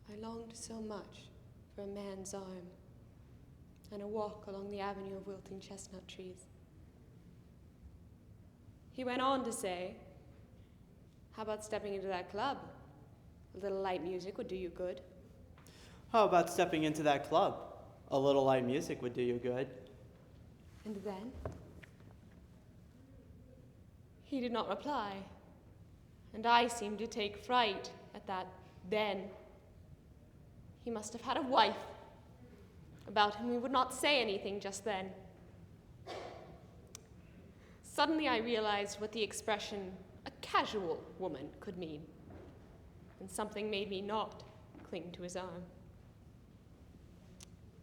I longed so much for a man's arm and a walk along the avenue of wilting chestnut trees. He went on to say, "How about stepping into that club? A little light music would do you good." How about stepping into that club? A little light music would do you good. And then? He did not reply, and I seemed to take fright at that then. He must have had a wife, about whom he would not say anything just then. Suddenly I realized what the expression "a casual woman" could mean, and something made me not cling to his arm.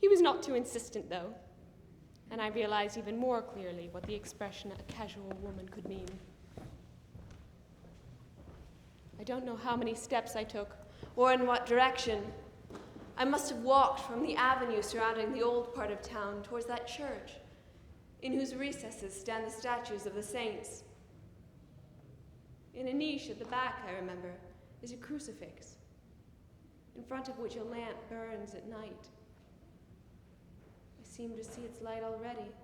He was not too insistent, though, and I realized even more clearly what the expression "a casual woman" could mean. I don't know how many steps I took, or in what direction. I must have walked from the avenue surrounding the old part of town towards that church, in whose recesses stand the statues of the saints. In a niche at the back, I remember, is a crucifix, in front of which a lamp burns at night. I seem to see its light already,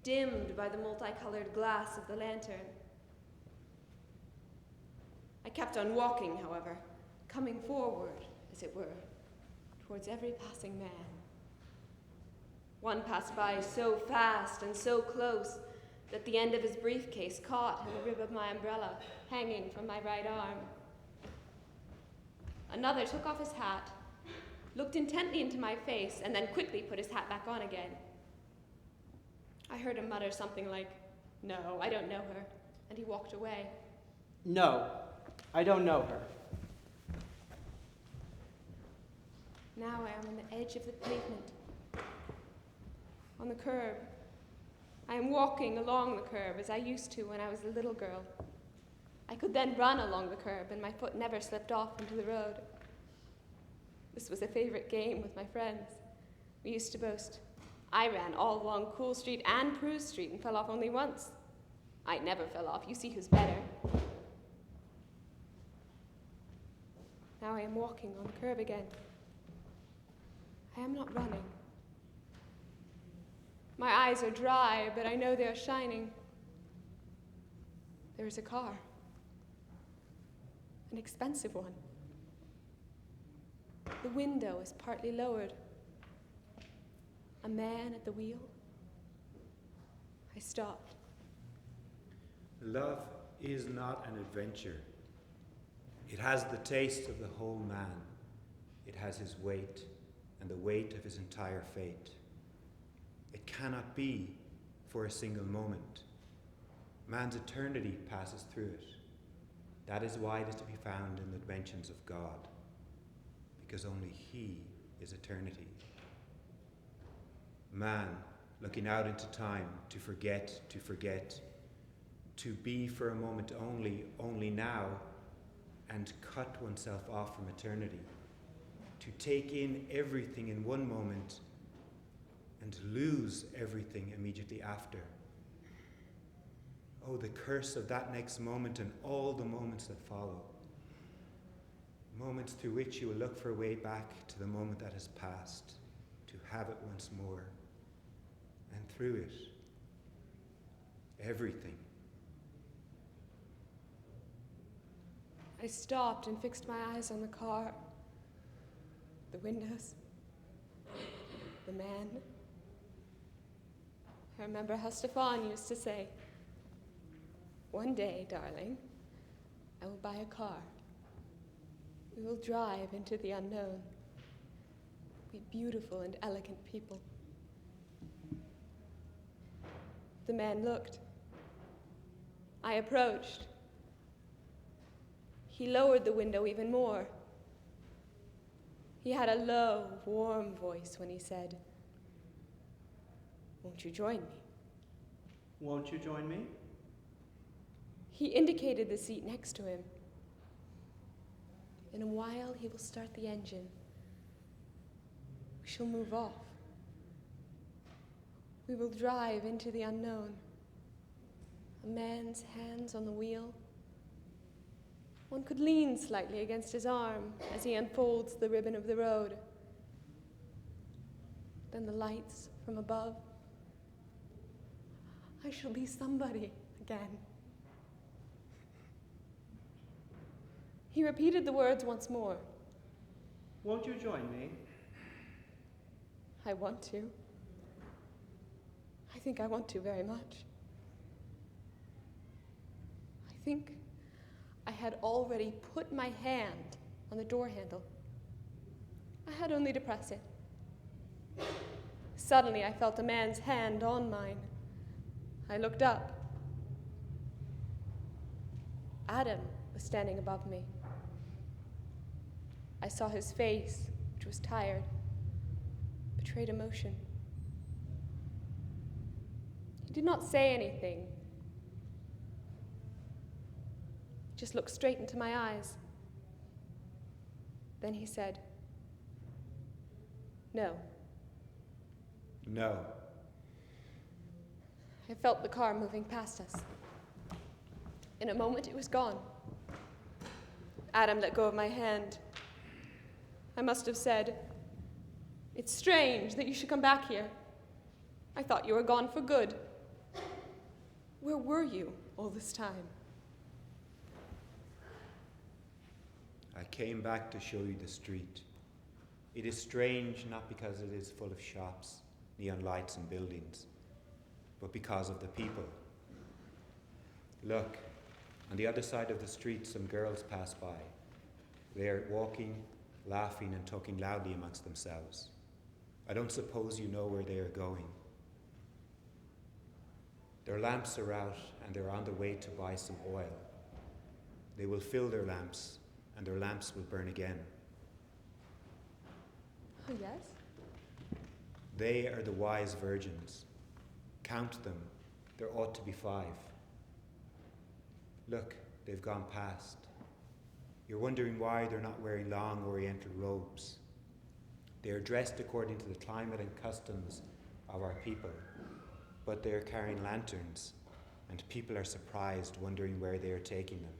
dimmed by the multicolored glass of the lantern. I kept on walking, however, coming forward, as it were, towards every passing man. One passed by so fast and so close that the end of his briefcase caught in the rib of my umbrella, hanging from my right arm. Another took off his hat, looked intently into my face, and then quickly put his hat back on again. I heard him mutter something like, "No, I don't know her," and he walked away. No, I don't know her. Now I am on the edge of the pavement, on the curb. I am walking along the curb as I used to when I was a little girl. I could then run along the curb, and my foot never slipped off into the road. This was a favorite game with my friends. We used to boast, "I ran all along Cool Street and Pruse Street and fell off only once. I never fell off. You see who's better." Now I am walking on the curb again. I am not running. My eyes are dry, but I know they are shining. There is a car. An expensive one. The window is partly lowered. A man at the wheel. I stopped. Love is not an adventure. It has the taste of the whole man. It has his weight and the weight of his entire fate. It cannot be for a single moment. Man's eternity passes through it. That is why it is to be found in the dimensions of God, because only He is eternity. Man, looking out into time to forget, to be for a moment only now, and cut oneself off from eternity, to take in everything in one moment and lose everything immediately after. Oh, the curse of that next moment and all the moments that follow. Moments through which you will look for a way back to the moment that has passed, to have it once more. And through it, everything. I stopped and fixed my eyes on the car, the windows, the man. I remember how Stefan used to say, "One day, darling, I will buy a car. We will drive into the unknown. Be beautiful and elegant people." The man looked. I approached. He lowered the window even more. He had a low, warm voice when he said, "Won't you join me?" Won't you join me? He indicated the seat next to him. In a while, he will start the engine. We shall move off. We will drive into the unknown. A man's hands on the wheel. One could lean slightly against his arm as he unfolds the ribbon of the road. Then the lights from above. I shall be somebody again. He repeated the words once more. Won't you join me? I want to. I think I want to very much. I think I had already put my hand on the door handle. I had only to press it. Suddenly I felt a man's hand on mine. I looked up. Adam was standing above me. I saw his face, which was tired, betrayed emotion. He did not say anything. He just looked straight into my eyes. Then he said, "No." No. I felt the car moving past us. In a moment, it was gone. Adam let go of my hand. I must have said, "It's strange that you should come back here. I thought you were gone for good. Where were you all this time?" I came back to show you the street. It is strange not because it is full of shops, neon lights and buildings, but because of the people. Look, on the other side of the street some girls pass by. They are walking, laughing and talking loudly amongst themselves. I don't suppose you know where they are going. Their lamps are out and they're on their way to buy some oil. They will fill their lamps and their lamps will burn again. Oh, yes? They are the wise virgins. Count them. There ought to be 5. Look, they've gone past. You're wondering why they're not wearing long oriental robes. They are dressed according to the climate and customs of our people, but they are carrying lanterns, and people are surprised, wondering where they are taking them.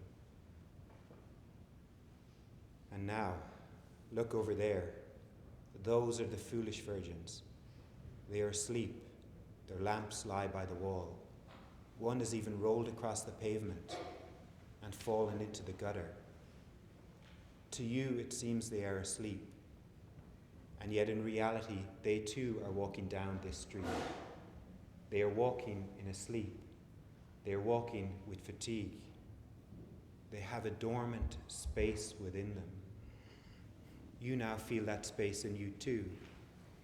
And now, look over there. Those are the foolish virgins. They are asleep. Their lamps lie by the wall. One has even rolled across the pavement and fallen into the gutter. To you, it seems they are asleep, and yet in reality, they too are walking down this street. They are walking in a sleep. They are walking with fatigue. They have a dormant space within them. You now feel that space in you too,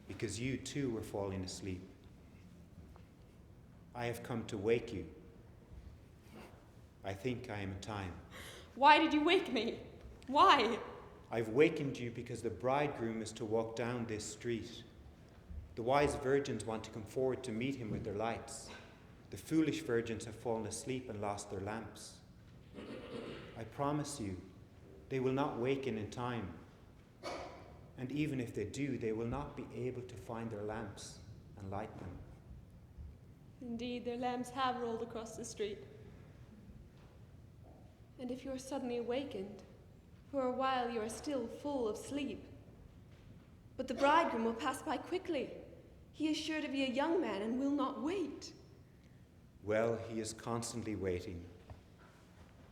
because you too were falling asleep. I have come to wake you. I think I am time. Why did you wake me? Why? I've wakened you because the bridegroom is to walk down this street. The wise virgins want to come forward to meet him with their lights. The foolish virgins have fallen asleep and lost their lamps. I promise you, they will not waken in time. And even if they do, they will not be able to find their lamps and light them. Indeed, their lamps have rolled across the street. And if you are suddenly awakened, for a while you are still full of sleep. But the bridegroom will pass by quickly. He is sure to be a young man and will not wait. Well, he is constantly waiting.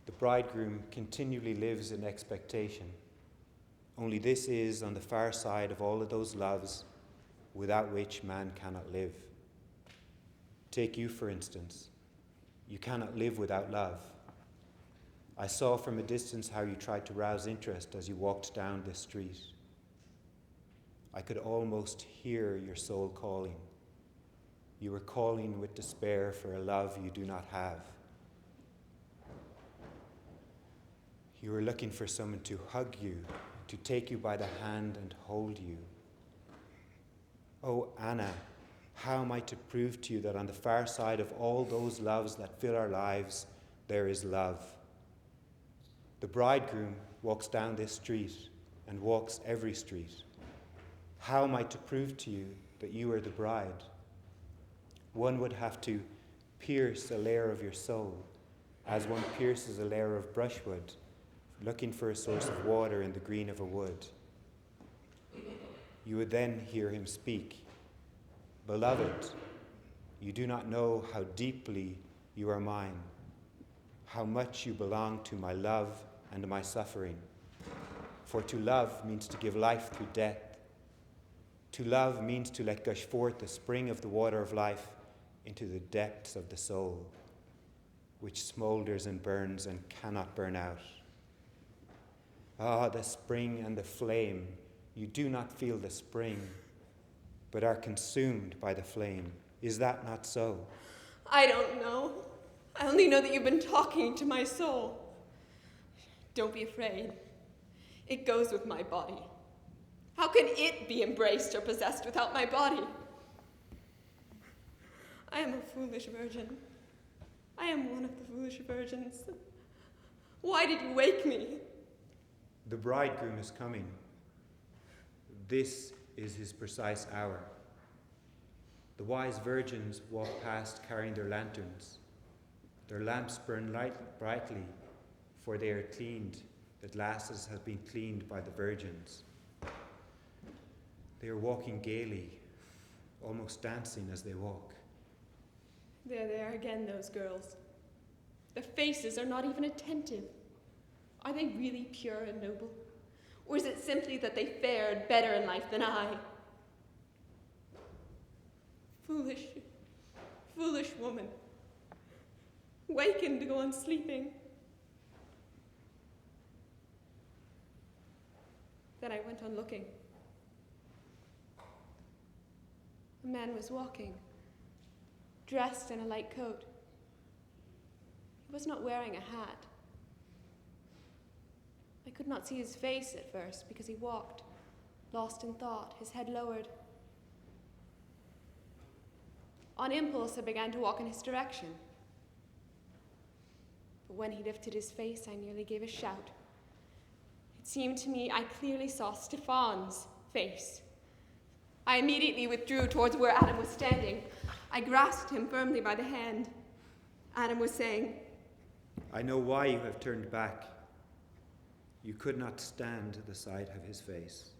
The bridegroom continually lives in expectation. Only this is on the far side of all of those loves without which man cannot live. Take you, for instance. You cannot live without love. I saw from a distance how you tried to rouse interest as you walked down this street. I could almost hear your soul calling. You were calling with despair for a love you do not have. You were looking for someone to hug you, to take you by the hand and hold you. Oh, Anna, how am I to prove to you that on the far side of all those loves that fill our lives, there is love? The bridegroom walks down this street and walks every street. How am I to prove to you that you are the bride? One would have to pierce a layer of your soul, as one pierces a layer of brushwood, looking for a source of water in the green of a wood. You would then hear him speak. Beloved, you do not know how deeply you are mine, how much you belong to my love and my suffering. For to love means to give life through death. To love means to let gush forth the spring of the water of life into the depths of the soul, which smoulders and burns and cannot burn out. Ah, the spring and the flame. You do not feel the spring, but are consumed by the flame. Is that not so? I don't know. I only know that you've been talking to my soul. Don't be afraid. It goes with my body. How can it be embraced or possessed without my body? I am a foolish virgin. I am one of the foolish virgins. Why did you wake me? The bridegroom is coming. This is his precise hour. The wise virgins walk past carrying their lanterns. Their lamps burn brightly, for they are cleaned. The glasses have been cleaned by the virgins. They are walking gaily, almost dancing as they walk. There they are again, those girls. Their faces are not even attentive. Are they really pure and noble? Or is it simply that they fared better in life than I? Foolish, foolish woman. Waken to go on sleeping. Then I went on looking. A man was walking, dressed in a light coat. He was not wearing a hat. I could not see his face at first because he walked, lost in thought, his head lowered. On impulse, I began to walk in his direction. But when he lifted his face, I nearly gave a shout. It seemed to me I clearly saw Stephane's face. I immediately withdrew towards where Adam was standing. I grasped him firmly by the hand. Adam was saying, I know why you have turned back. You could not stand the sight of his face.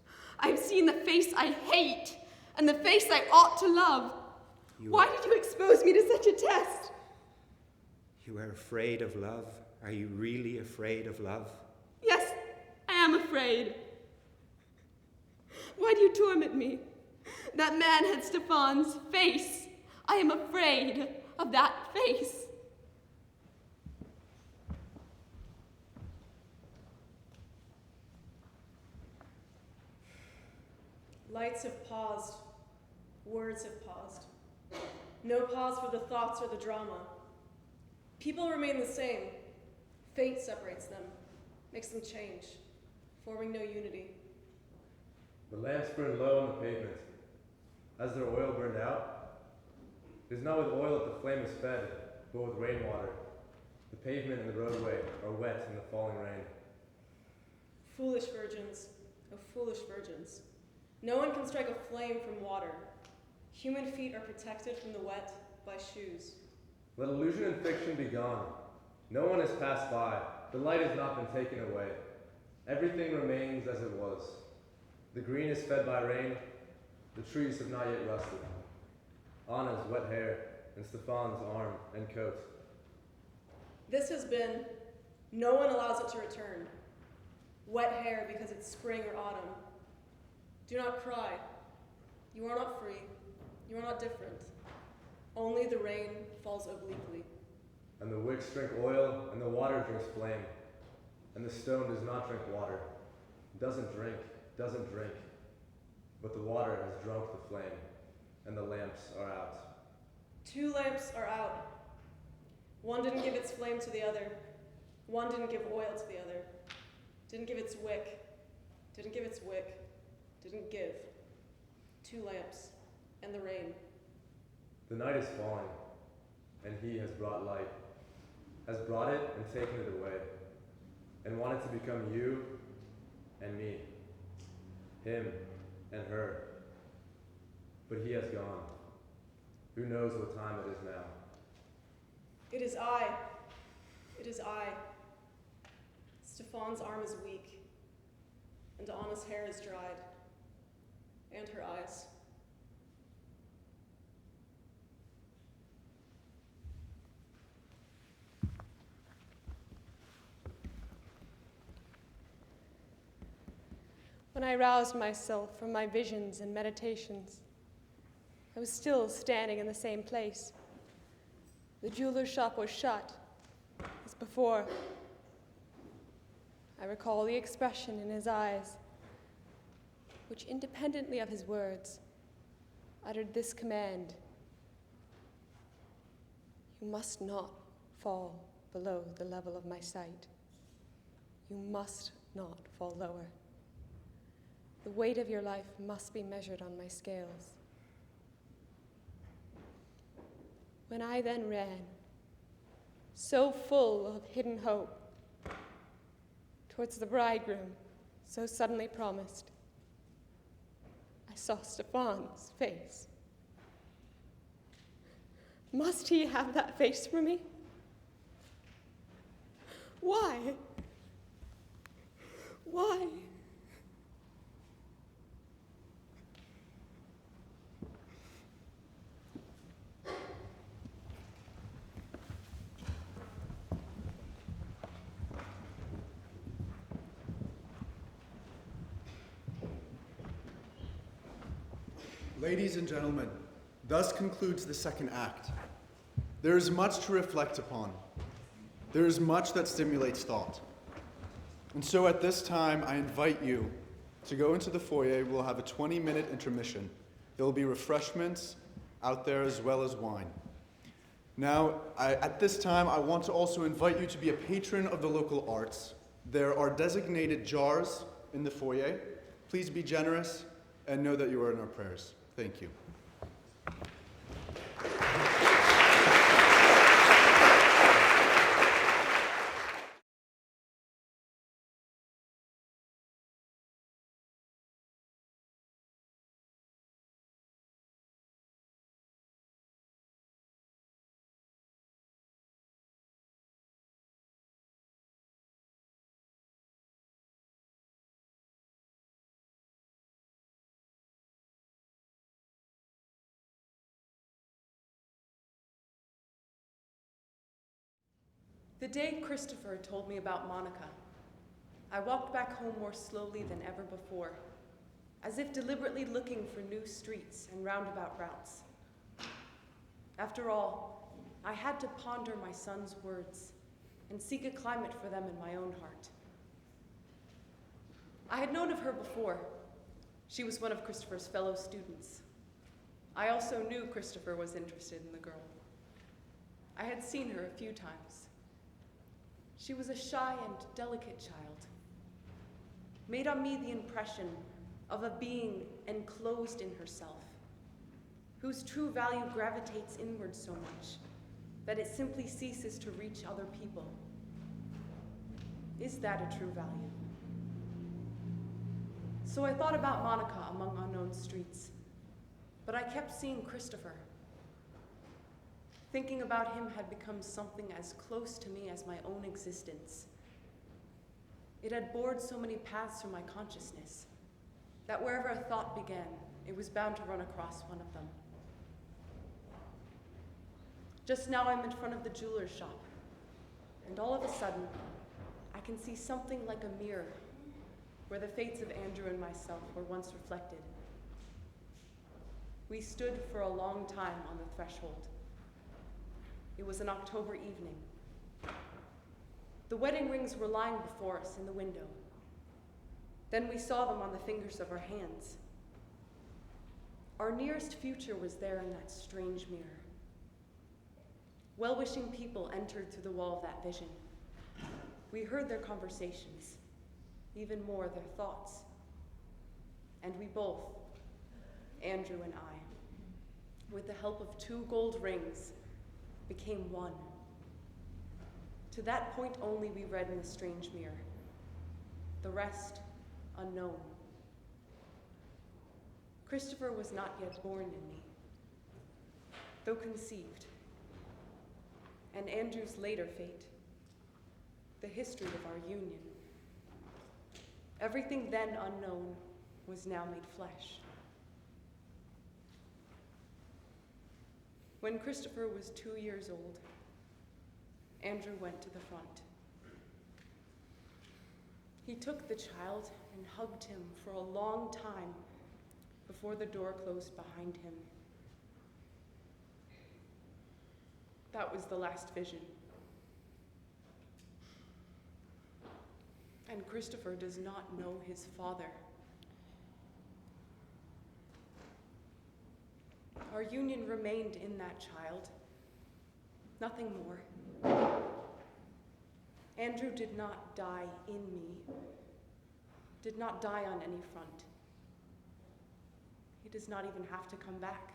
I've seen the face I hate and the face I ought to love. Why did you expose me to such a test? You are afraid of love? Are you really afraid of love? Yes, I am afraid. Why do you torment me? That man had Stephane's face. I am afraid of that face. Lights have paused. Words have paused. No pause for the thoughts or the drama. People remain the same. Fate separates them, makes them change, forming no unity. The lamps burn low on the pavement. Has their oil burned out? It is not with oil that the flame is fed, but with rainwater. The pavement and the roadway are wet in the falling rain. Foolish virgins, oh foolish virgins. No one can strike a flame from water. Human feet are protected from the wet by shoes. Let illusion and fiction be gone. No one has passed by. The light has not been taken away. Everything remains as it was. The green is fed by rain. The trees have not yet rusted. Anna's wet hair and Stephane's arm and coat. This has been, no one allows it to return. Wet hair because it's spring or autumn. Do not cry. You are not free. You are not different. Only the rain falls obliquely. And the wicks drink oil, and the water drinks flame. And the stone does not drink water. Doesn't drink. But the water has drunk the flame, and the lamps are out. 2 lamps are out. One didn't give its flame to the other. One didn't give oil to the other. Didn't give its wick. Didn't give its wick. Didn't give. 2 lamps, and the rain. The night is falling, and he has brought light, has brought it and taken it away, and wanted to become you and me, him and her. But he has gone. Who knows what time it is now? It is I. It is I. Stephane's arm is weak, and Anna's hair is dried, and her eyes. When I roused myself from my visions and meditations, I was still standing in the same place. The jeweler's shop was shut, as before. I recall the expression in his eyes, which, independently of his words, uttered this command: you must not fall below the level of my sight. You must not fall lower. The weight of your life must be measured on my scales. When I then ran, so full of hidden hope, towards the bridegroom so suddenly promised, I saw Stephane's face. Must he have that face for me? Why? Why? Ladies and gentlemen, thus concludes the second act. There is much to reflect upon. There is much that stimulates thought. And so at this time, I invite you to go into the foyer. We'll have a 20-minute intermission. There will be refreshments out there as well as wine. Now, at this time, I want to also invite you to be a patron of the local arts. There are designated jars in the foyer. Please be generous and know that you are in our prayers. Thank you. The day Christopher told me about Monica, I walked back home more slowly than ever before, as if deliberately looking for new streets and roundabout routes. After all, I had to ponder my son's words and seek a climate for them in my own heart. I had known of her before. She was one of Christopher's fellow students. I also knew Christopher was interested in the girl. I had seen her a few times. She was a shy and delicate child, made on me the impression of a being enclosed in herself, whose true value gravitates inward so much that it simply ceases to reach other people. Is that a true value? So I thought about Monica among unknown streets, but I kept seeing Christopher. Thinking about him had become something as close to me as my own existence. It had bored so many paths through my consciousness that wherever a thought began, it was bound to run across one of them. Just now I'm in front of the jeweler's shop, and all of a sudden, I can see something like a mirror where the fates of Andrew and myself were once reflected. We stood for a long time on the threshold. It was an October evening. The wedding rings were lying before us in the window. Then we saw them on the fingers of our hands. Our nearest future was there in that strange mirror. Well-wishing people entered through the wall of that vision. We heard their conversations, even more their thoughts. And we both, Andrew and I, with the help of 2 gold rings, became one. To that point only we read in the strange mirror. The rest, unknown. Christopher was not yet born in me, though conceived. And Andrew's later fate, the history of our union. Everything then unknown was now made flesh. When Christopher was 2 years old, Andrew went to the front. He took the child and hugged him for a long time before the door closed behind him. That was the last vision. And Christopher does not know his father. Our union remained in that child, nothing more. Andrew did not die in me, did not die on any front. He does not even have to come back,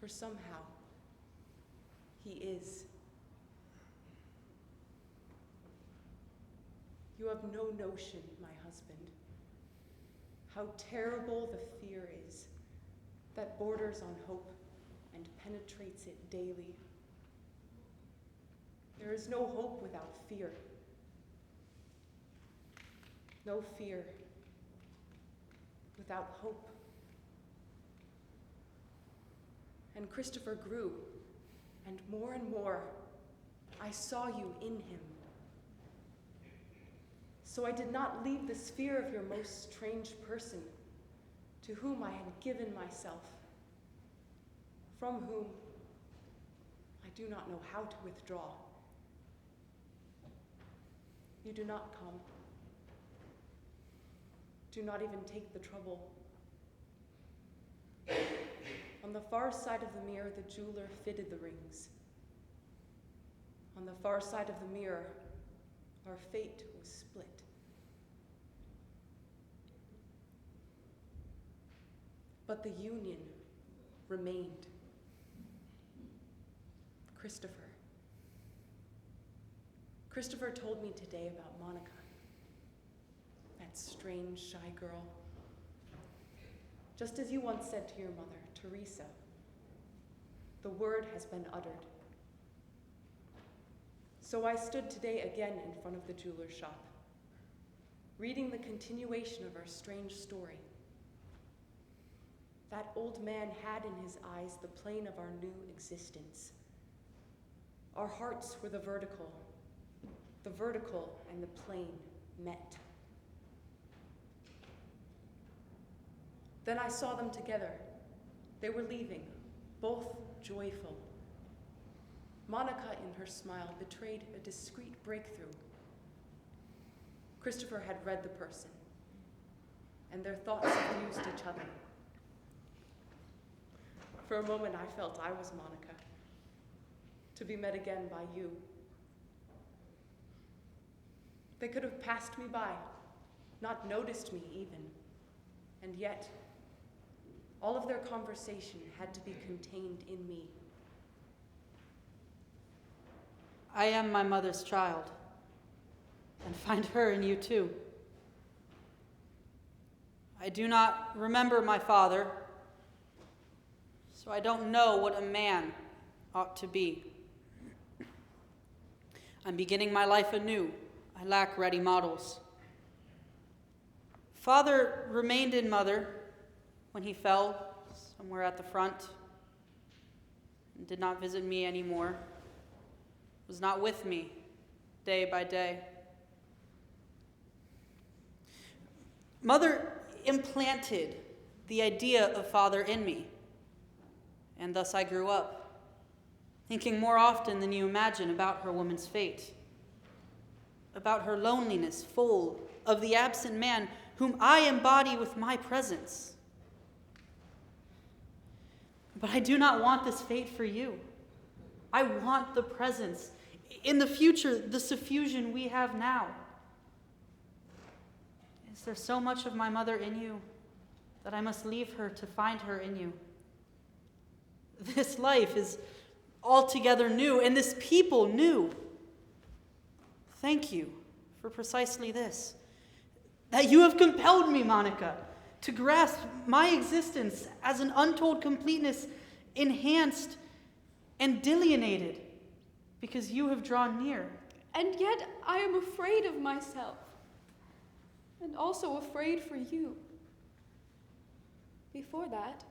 for somehow he is. You have no notion, my husband, how terrible the fear is that borders on hope and penetrates it daily. There is no hope without fear. No fear without hope. And Christopher grew, and more, I saw you in him. So I did not leave the sphere of your most strange person, to whom I had given myself, from whom I do not know how to withdraw. You do not come. Do not even take the trouble. On the far side of the mirror, the jeweler fitted the rings. On the far side of the mirror, our fate was split. But the union remained. Christopher told me today about Monica, that strange, shy girl. Just as you once said to your mother, Teresa, the word has been uttered. So I stood today again in front of the jeweler's shop, reading the continuation of our strange story. That old man had in his eyes the plane of our new existence. Our hearts were the vertical. The vertical and the plane met. Then I saw them together. They were leaving, both joyful. Monica, in her smile, betrayed a discreet breakthrough. Christopher had read the person, and their thoughts fused each other. For a moment, I felt I was Monica, to be met again by you. They could have passed me by, not noticed me even, and yet, all of their conversation had to be contained in me. I am my mother's child, and find her in you too. I do not remember my father, so I don't know what a man ought to be. I'm beginning my life anew. I lack ready models. Father remained in mother when he fell somewhere at the front and did not visit me anymore, was not with me day by day. Mother implanted the idea of father in me, and thus I grew up, thinking more often than you imagine about her woman's fate, about her loneliness, full of the absent man whom I embody with my presence. But I do not want this fate for you. I want the presence, in the future, the suffusion we have now. Is there so much of my mother in you that I must leave her to find her in you? This life is altogether new, and this people new. Thank you for precisely this, that you have compelled me, Monica, to grasp my existence as an untold completeness, enhanced and delineated, because you have drawn near. And yet I am afraid of myself, and also afraid for you. Before that,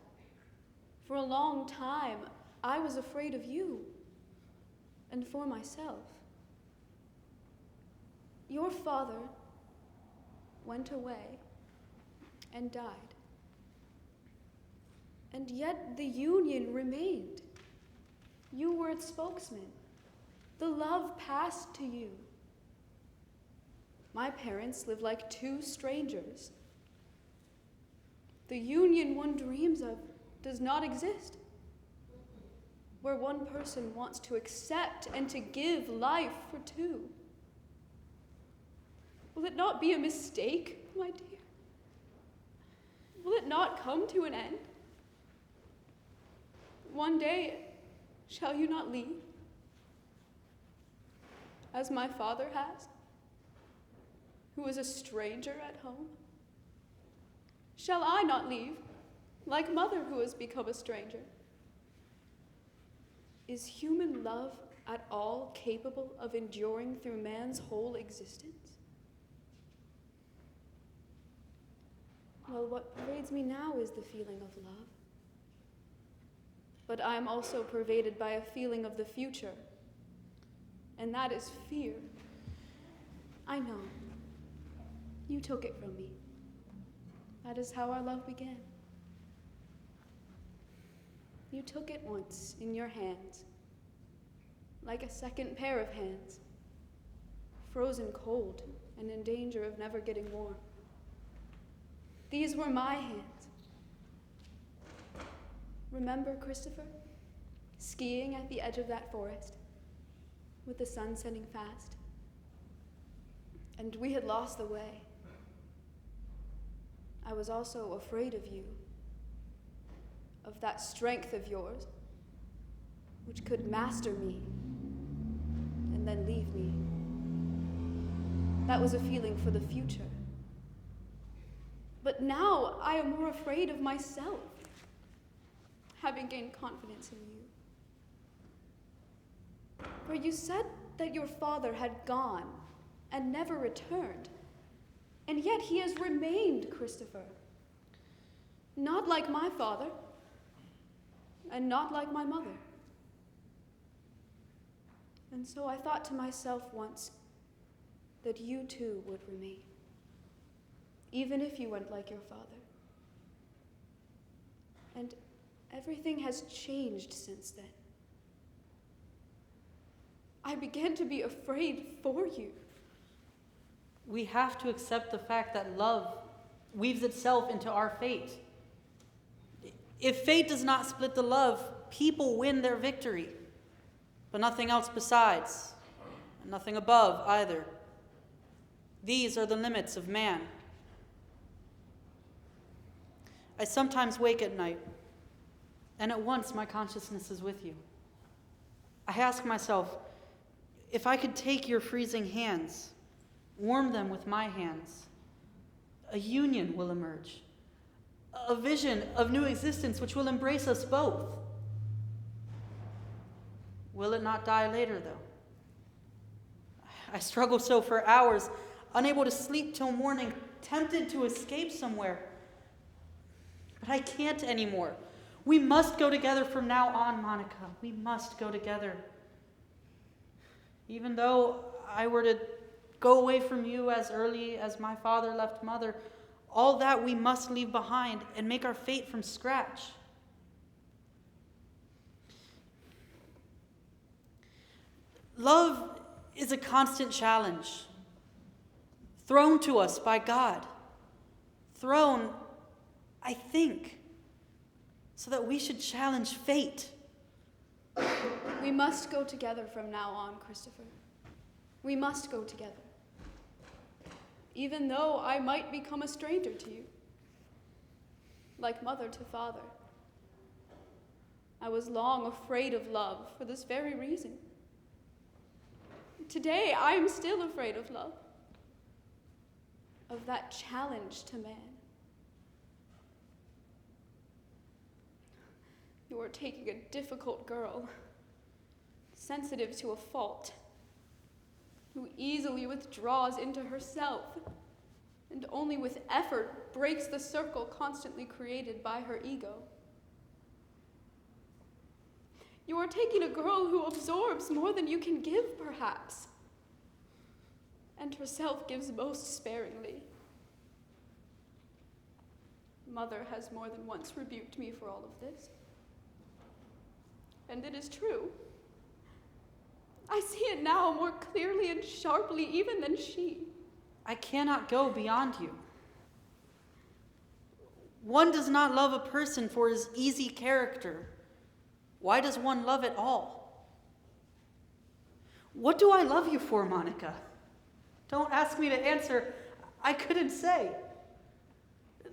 for a long time, I was afraid of you, and for myself. Your father went away and died. And yet the union remained. You were its spokesman. The love passed to you. My parents live like two strangers. The union one dreams of does not exist. Where one person wants to accept and to give life for two. Will it not be a mistake, my dear? Will it not come to an end? One day, shall you not leave? As my father has, who is a stranger at home? Shall I not leave, like mother who has become a stranger? Is human love at all capable of enduring through man's whole existence? Well, what pervades me now is the feeling of love. But I am also pervaded by a feeling of the future, and that is fear. I know. You took it from me. That is how our love began. You took it once in your hands, like a second pair of hands, frozen cold and in danger of never getting warm. These were my hands. Remember, Christopher, skiing at the edge of that forest, with the sun setting fast, and we had lost the way. I was also afraid of you, of that strength of yours, which could master me and then leave me. That was a feeling for the future. But now I am more afraid of myself, having gained confidence in you. For you said that your father had gone and never returned, and yet he has remained, Christopher. Not like my father, and not like my mother. And so I thought to myself once that you too would remain, even if you went like your father. And everything has changed since then. I began to be afraid for you. We have to accept the fact that love weaves itself into our fate. If fate does not split the love, people win their victory, but nothing else besides, and nothing above either. These are the limits of man. I sometimes wake at night, and at once my consciousness is with you. I ask myself, if I could take your freezing hands, warm them with my hands, a union will emerge, a vision of new existence which will embrace us both. Will it not die later, though? I struggle so for hours, unable to sleep till morning, tempted to escape somewhere. But I can't anymore. We must go together from now on, Monica. We must go together. Even though I were to go away from you as early as my father left mother, all that we must leave behind and make our fate from scratch. Love is a constant challenge, thrown to us by God. Thrown, I think, so that we should challenge fate. We must go together from now on, Christopher. We must go together. Even though I might become a stranger to you, like mother to father. I was long afraid of love for this very reason. Today, I am still afraid of love, of that challenge to man. You are taking a difficult girl, sensitive to a fault, who easily withdraws into herself, and only with effort breaks the circle constantly created by her ego. You are taking a girl who absorbs more than you can give, perhaps, and herself gives most sparingly. Mother has more than once rebuked me for all of this. And it is true. I see it now more clearly and sharply even than she. I cannot go beyond you. One does not love a person for his easy character. Why does one love at all? What do I love you for, Monica? Don't ask me to answer. I couldn't say.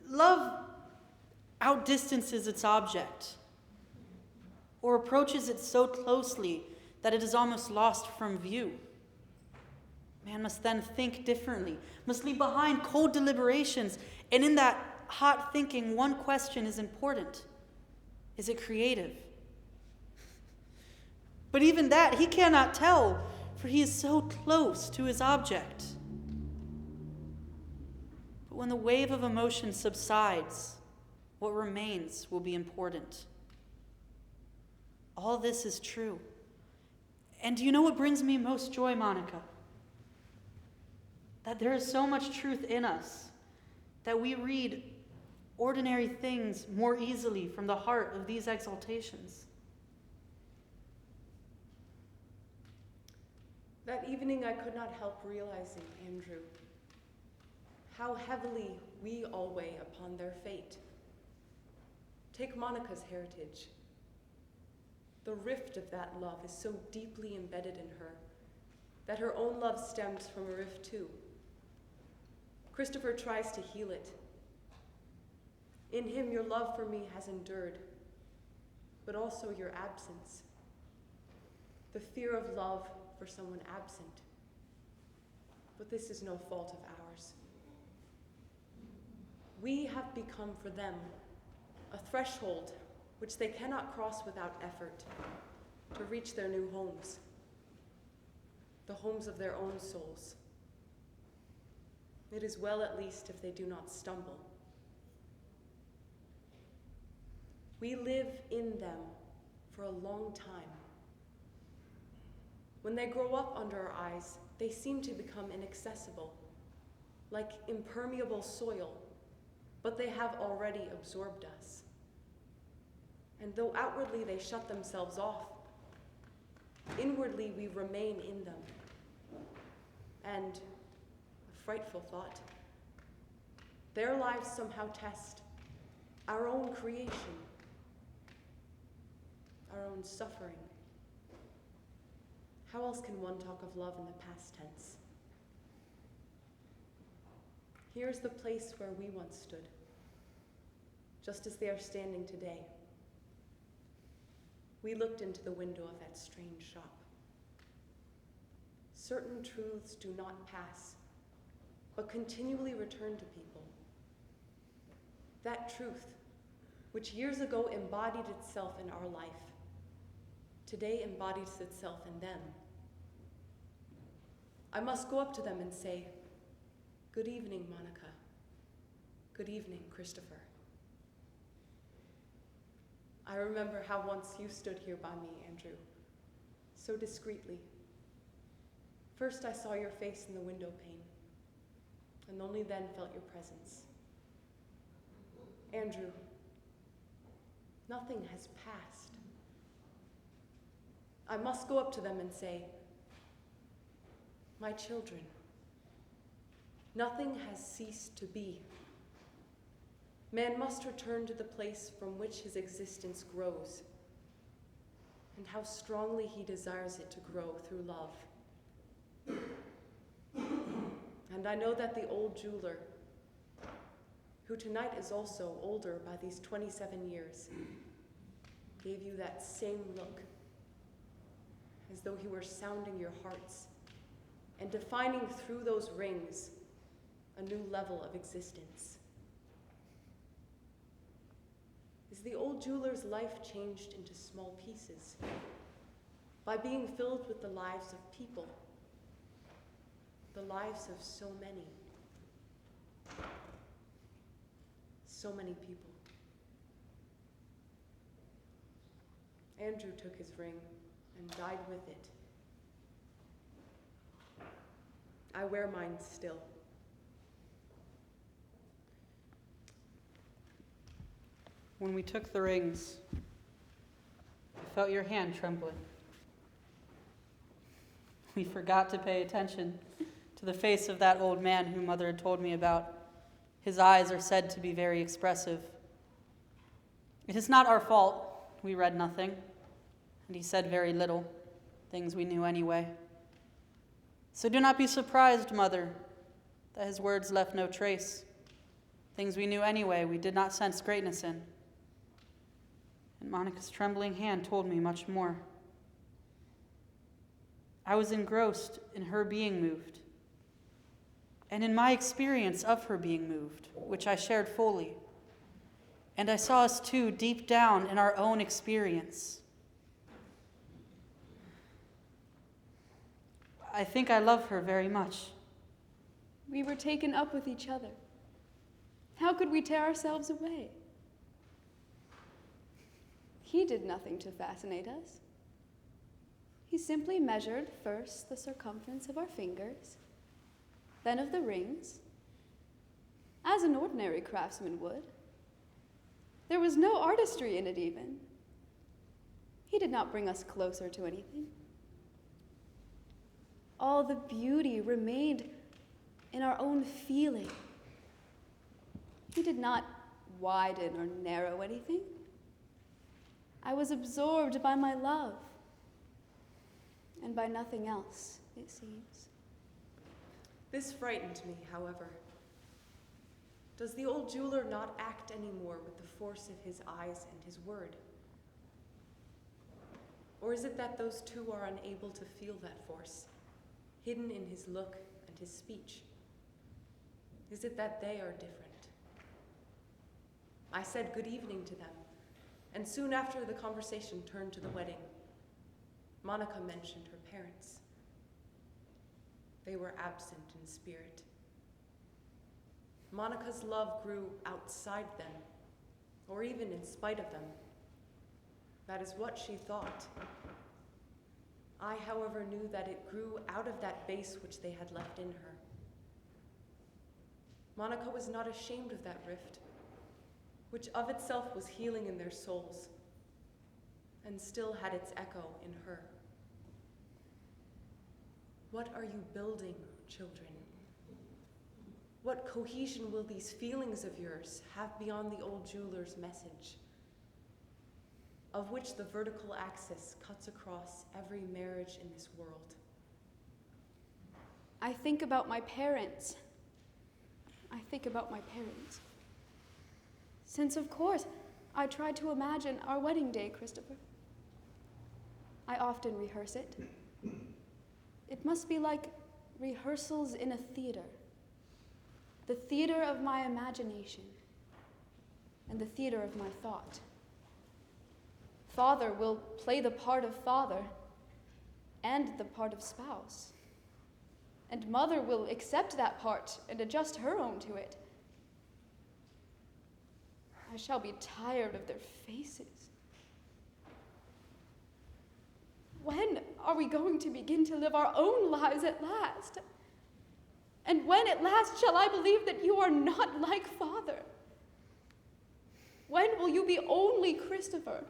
Love outdistances its object, or approaches it so closely that it is almost lost from view. Man must then think differently, must leave behind cold deliberations, and in that hot thinking, one question is important. Is it creative? But even that, he cannot tell, for he is so close to his object. But when the wave of emotion subsides, what remains will be important. All this is true. And do you know what brings me most joy, Monica? That there is so much truth in us that we read ordinary things more easily from the heart of these exaltations. That evening I could not help realizing, Andrew, how heavily we all weigh upon their fate. Take Monica's heritage. The rift of that love is so deeply embedded in her that her own love stems from a rift too. Christopher tries to heal it. In him, your love for me has endured, but also your absence. The fear of love for someone absent. But this is no fault of ours. We have become for them a threshold which they cannot cross without effort to reach their new homes, the homes of their own souls. It is well at least if they do not stumble. We live in them for a long time. When they grow up under our eyes, they seem to become inaccessible, like impermeable soil, but they have already absorbed us. And though outwardly they shut themselves off, inwardly we remain in them. And, a frightful thought, their lives somehow test our own creation, our own suffering. How else can one talk of love in the past tense? Here is the place where we once stood, just as they are standing today. We looked into the window of that strange shop. Certain truths do not pass, but continually return to people. That truth, which years ago embodied itself in our life, today embodies itself in them. I must go up to them and say, "Good evening, Monica. Good evening, Christopher." I remember how once you stood here by me, Andrew, so discreetly. First I saw your face in the window pane, and only then felt your presence. Andrew, nothing has passed. I must go up to them and say, "My children, nothing has ceased to be. Man must return to the place from which his existence grows, and how strongly he desires it to grow through love. And I know that the old jeweler, who tonight is also older by these 27 years, gave you that same look, as though he were sounding your hearts and defining through those rings a new level of existence. Is the old jeweler's life changed into small pieces by being filled with the lives of people, the lives of so many people? Andrew took his ring and died with it. I wear mine still. When we took the rings, I felt your hand trembling. We forgot to pay attention to the face of that old man whom Mother had told me about. His eyes are said to be very expressive. It is not our fault. We read nothing, and he said very little, things we knew anyway. So do not be surprised, Mother, that his words left no trace. Things we knew anyway, we did not sense greatness in. And Monica's trembling hand told me much more. I was engrossed in her being moved, and in my experience of her being moved, which I shared fully. And I saw us too deep down in our own experience. I think I love her very much. We were taken up with each other. How could we tear ourselves away? He did nothing to fascinate us. He simply measured first the circumference of our fingers, then of the rings, as an ordinary craftsman would. There was no artistry in it even. He did not bring us closer to anything. All the beauty remained in our own feeling. He did not widen or narrow anything. I was absorbed by my love, and by nothing else, it seems. This frightened me, however. Does the old jeweler not act anymore with the force of his eyes and his word? Or is it that those two are unable to feel that force, hidden in his look and his speech? Is it that they are different? I said good evening to them, and soon after the conversation turned to the wedding. Monica mentioned her parents. They were absent in spirit. Monica's love grew outside them, or even in spite of them. That is what she thought. I, however, knew that it grew out of that base which they had left in her. Monica was not ashamed of that rift, which of itself was healing in their souls, and still had its echo in her. What are you building, children? What cohesion will these feelings of yours have beyond the old jeweler's message, of which the vertical axis cuts across every marriage in this world? I think about my parents. Since, of course, I tried to imagine our wedding day, Christopher. I often rehearse it. It must be like rehearsals in a theater. The theater of my imagination and the theater of my thought. Father will play the part of father and the part of spouse. And mother will accept that part and adjust her own to it. I shall be tired of their faces. When are we going to begin to live our own lives at last? And when at last shall I believe that you are not like father? When will you be only Christopher,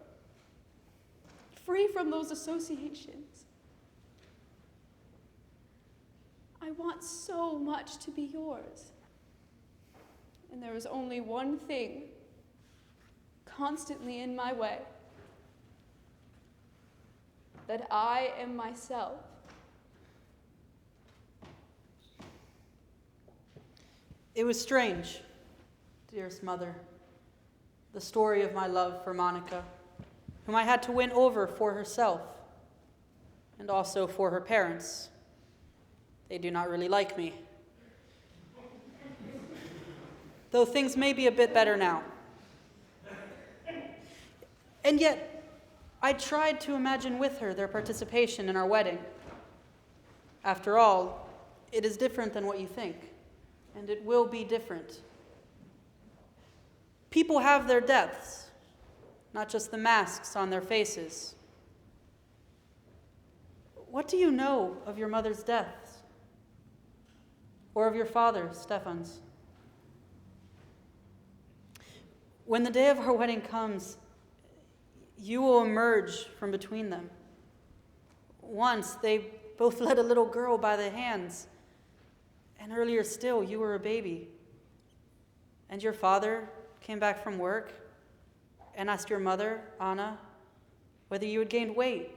free from those associations? I want so much to be yours. And there is only one thing constantly in my way, that I am myself. It was strange, dearest mother, the story of my love for Monica, whom I had to win over for herself and also for her parents. They do not really like me. Though things may be a bit better now. And yet, I tried to imagine with her their participation in our wedding. After all, it is different than what you think, and it will be different. People have their deaths, not just the masks on their faces. What do you know of your mother's deaths? Or of your father's, Stefan's? When the day of our wedding comes, you will emerge from between them. Once, they both led a little girl by the hands, and earlier still, you were a baby. And your father came back from work and asked your mother, Anna, whether you had gained weight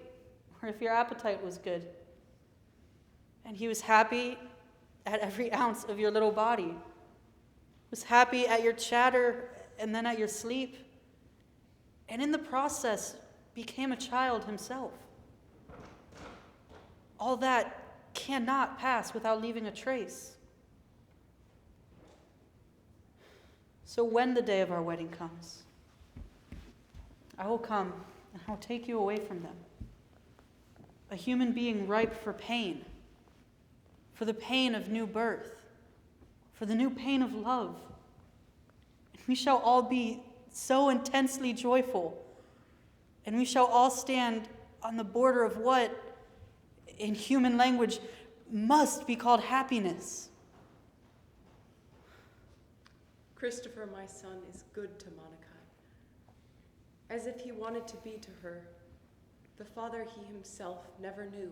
or if your appetite was good. And he was happy at every ounce of your little body, was happy at your chatter and then at your sleep, and in the process became a child himself. All that cannot pass without leaving a trace. So when the day of our wedding comes, I will come and I will take you away from them. A human being ripe for pain, for the pain of new birth, for the new pain of love. And we shall all be so intensely joyful, and we shall all stand on the border of what, in human language, must be called happiness. Christopher, my son, is good to Monica, as if he wanted to be to her the father he himself never knew,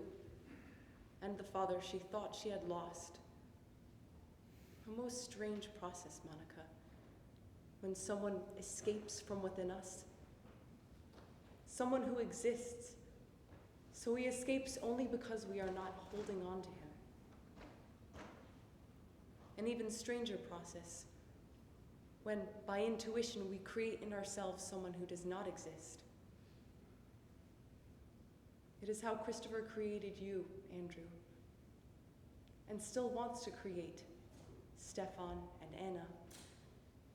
and the father she thought she had lost. A most strange process, Monica, when someone escapes from within us. Someone who exists, so he escapes only because we are not holding on to him. An even stranger process, when by intuition we create in ourselves someone who does not exist. It is how Christopher created you, Andrew, and still wants to create Stefan and Anna,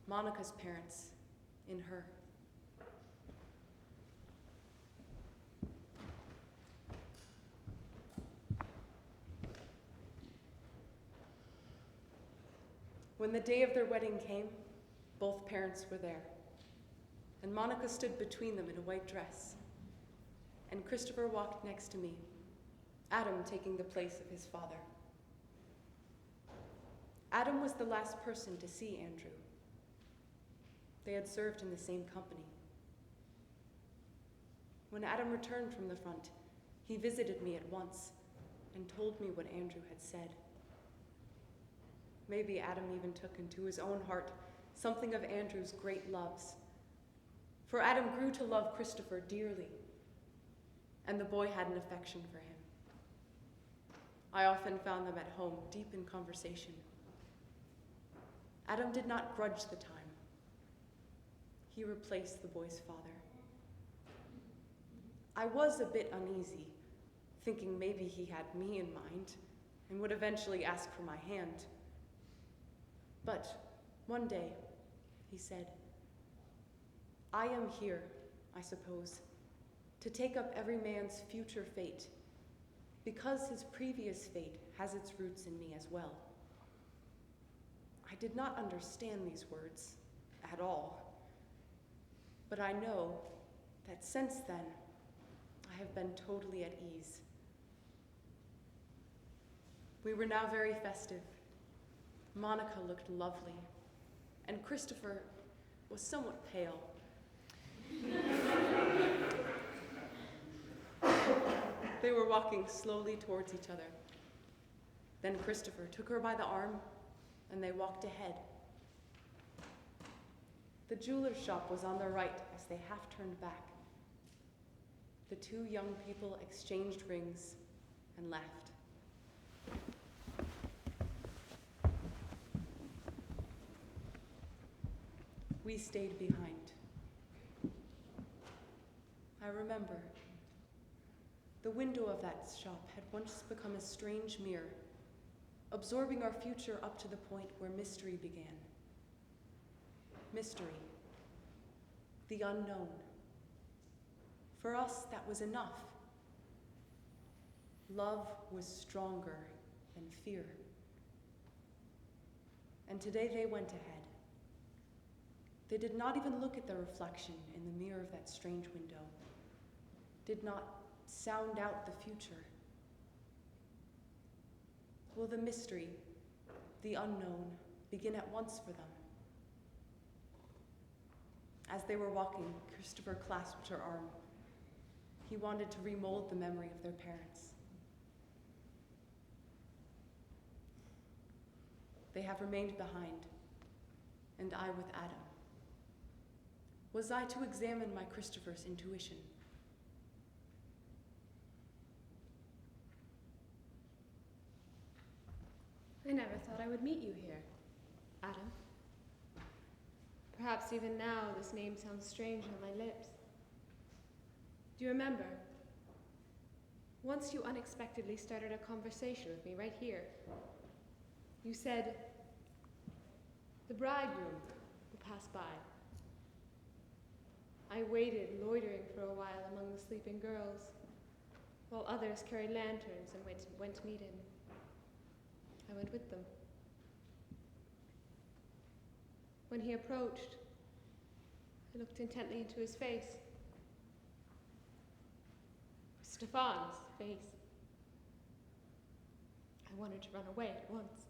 Monica's parents, in her. When the day of their wedding came, both parents were there, and Monica stood between them in a white dress, and Christopher walked next to me, Adam taking the place of his father. Adam was the last person to see Andrew. They had served in the same company. When Adam returned from the front, he visited me at once and told me what Andrew had said. Maybe Adam even took into his own heart something of Andrew's great loves. For Adam grew to love Christopher dearly, and the boy had an affection for him. I often found them at home, deep in conversation. Adam did not grudge the time. He replaced the boy's father. I was a bit uneasy, thinking maybe he had me in mind and would eventually ask for my hand. But one day, he said, "I am here, I suppose, to take up every man's future fate, because his previous fate has its roots in me as well." I did not understand these words at all, but I know that since then, I have been totally at ease. We were now very festive. Monica looked lovely, and Christopher was somewhat pale. They were walking slowly towards each other. Then Christopher took her by the arm, and they walked ahead. The jeweler's shop was on their right as they half turned back. The two young people exchanged rings and left. We stayed behind. I remember the window of that shop had once become a strange mirror, absorbing our future up to the point where mystery began. Mystery, the unknown. For us, that was enough. Love was stronger than fear. And today they went ahead. They did not even look at their reflection in the mirror of that strange window, did not sound out the future. Will the mystery, the unknown, begin at once for them? As they were walking, Christopher clasped her arm. He wanted to remold the memory of their parents. They have remained behind, and I with Adam. Was I to examine my Christopher's intuition? I never thought I would meet you here, Adam. Perhaps even now this name sounds strange on my lips. Do you remember? Once you unexpectedly started a conversation with me right here. You said, "The bridegroom will pass by." I waited, loitering for a while among the sleeping girls, while others carried lanterns and went to meet him. I went with them. When he approached, I looked intently into his face. Stefan's face. I wanted to run away at once.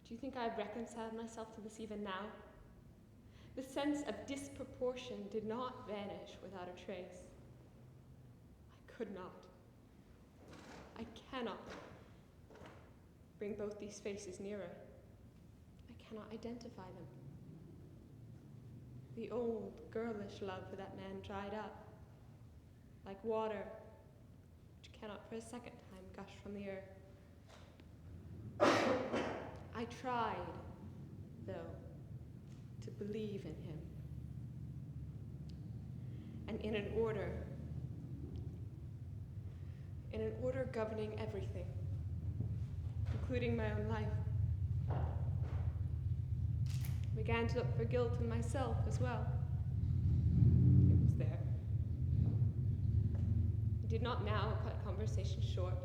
Do you think I've reconciled myself to this even now? The sense of disproportion did not vanish without a trace. I could not. I cannot bring both these faces nearer. I cannot identify them. The old, girlish love for that man dried up, like water, which cannot for a second time gush from the earth. I tried, though, to believe in him. And in an order governing everything, including my own life. I began to look for guilt in myself as well. It was there. I did not now cut conversation short,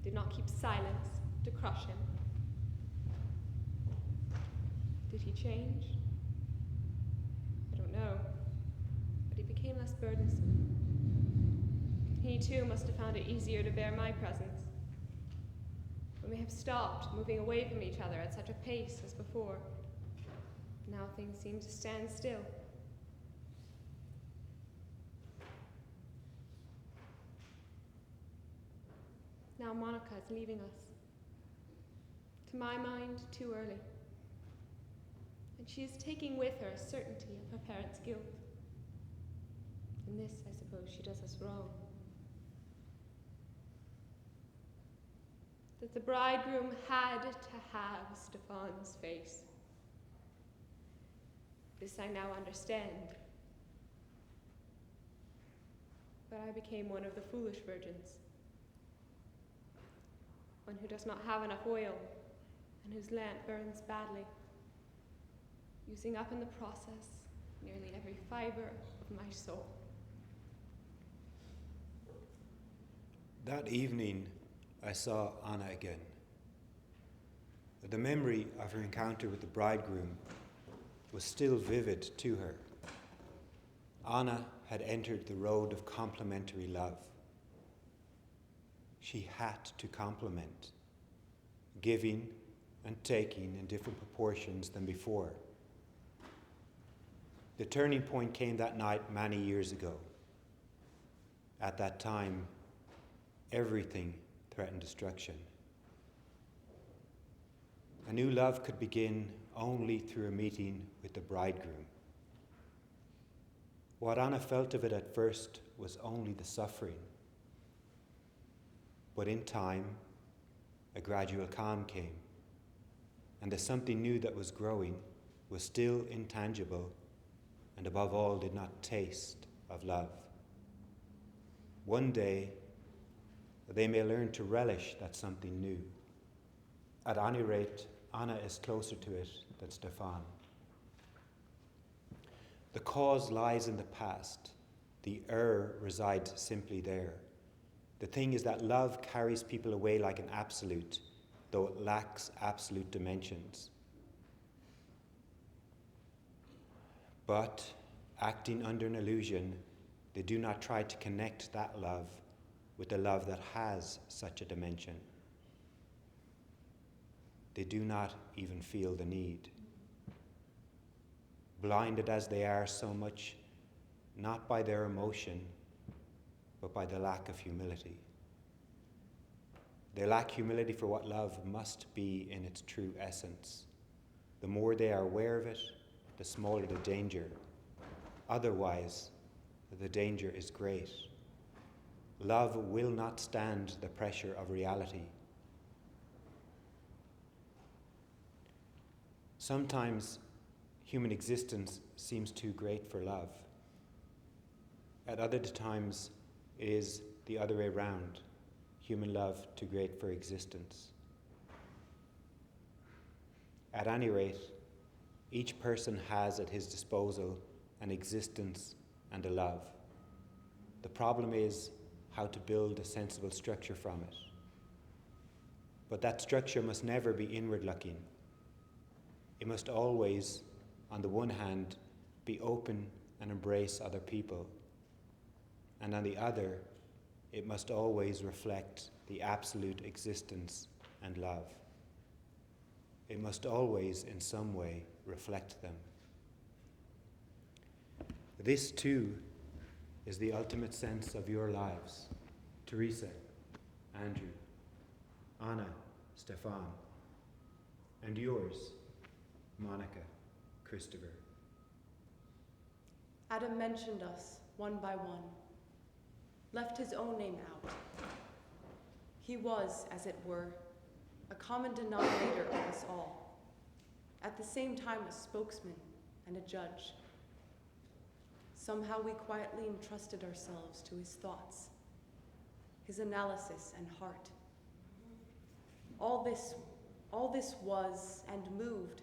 did not keep silence to crush him. Did he change? I don't know, but he became less burdensome. He too must have found it easier to bear my presence. When we have stopped moving away from each other at such a pace as before, now things seem to stand still. Now Monica is leaving us. To my mind, too early. And she is taking with her a certainty of her parents' guilt. In this, I suppose, she does us wrong. That the bridegroom had to have Stephane's face. This I now understand. But I became one of the foolish virgins. One who does not have enough oil and whose lamp burns badly, using up in the process nearly every fiber of my soul. That evening, I saw Anna again. The memory of her encounter with the bridegroom was still vivid to her. Anna had entered the road of complementary love. She had to complement, giving and taking in different proportions than before. The turning point came that night many years ago. At that time, everything threatened destruction. A new love could begin only through a meeting with the bridegroom. What Anna felt of it at first was only the suffering. But in time, a gradual calm came, and the something new that was growing was still intangible, and above all did not taste of love. One day, they may learn to relish that something new. At any rate, Anna is closer to it than Stephane. The cause lies in the past. The error resides simply there. The thing is that love carries people away like an absolute, though it lacks absolute dimensions. But, acting under an illusion, they do not try to connect that love with the love that has such a dimension. They do not even feel the need. Blinded as they are so much, not by their emotion, but by the lack of humility. They lack humility for what love must be in its true essence. The more they are aware of it, the smaller the danger. Otherwise, the danger is great. Love will not stand the pressure of reality. Sometimes human existence seems too great for love. At other times, it is the other way round, human love too great for existence. At any rate, each person has at his disposal an existence and a love. The problem is how to build a sensible structure from it. But that structure must never be inward-looking. It must always, on the one hand, be open and embrace other people, and on the other, it must always reflect the absolute existence and love. It must always, in some way, reflect them. This, too, is the ultimate sense of your lives, Teresa, Andrew, Anna, Stefan, and yours, Monica, Christopher. Adam mentioned us one by one, left his own name out. He was, as it were, a common denominator of us all, at the same time a spokesman and a judge. Somehow we quietly entrusted ourselves to his thoughts, his analysis and heart. All this was and moved,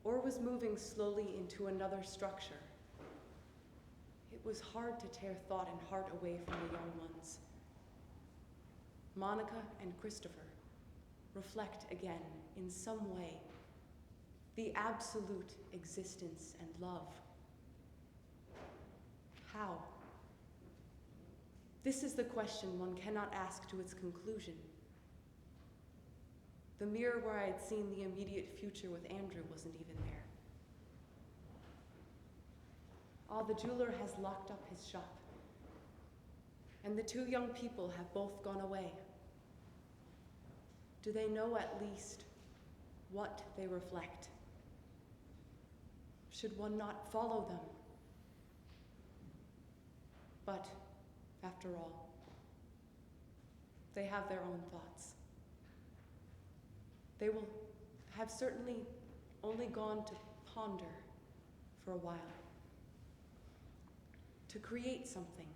or was moving slowly into another structure. It was hard to tear thought and heart away from the young ones. Monica and Christopher reflect again, in some way, the absolute existence and love. How? This is the question one cannot ask to its conclusion. The mirror where I had seen the immediate future with Andrew wasn't even there. The jeweler has locked up his shop, and the two young people have both gone away. Do they know at least what they reflect? Should one not follow them? But, after all, they have their own thoughts. They will have certainly only gone to ponder for a while, to create something,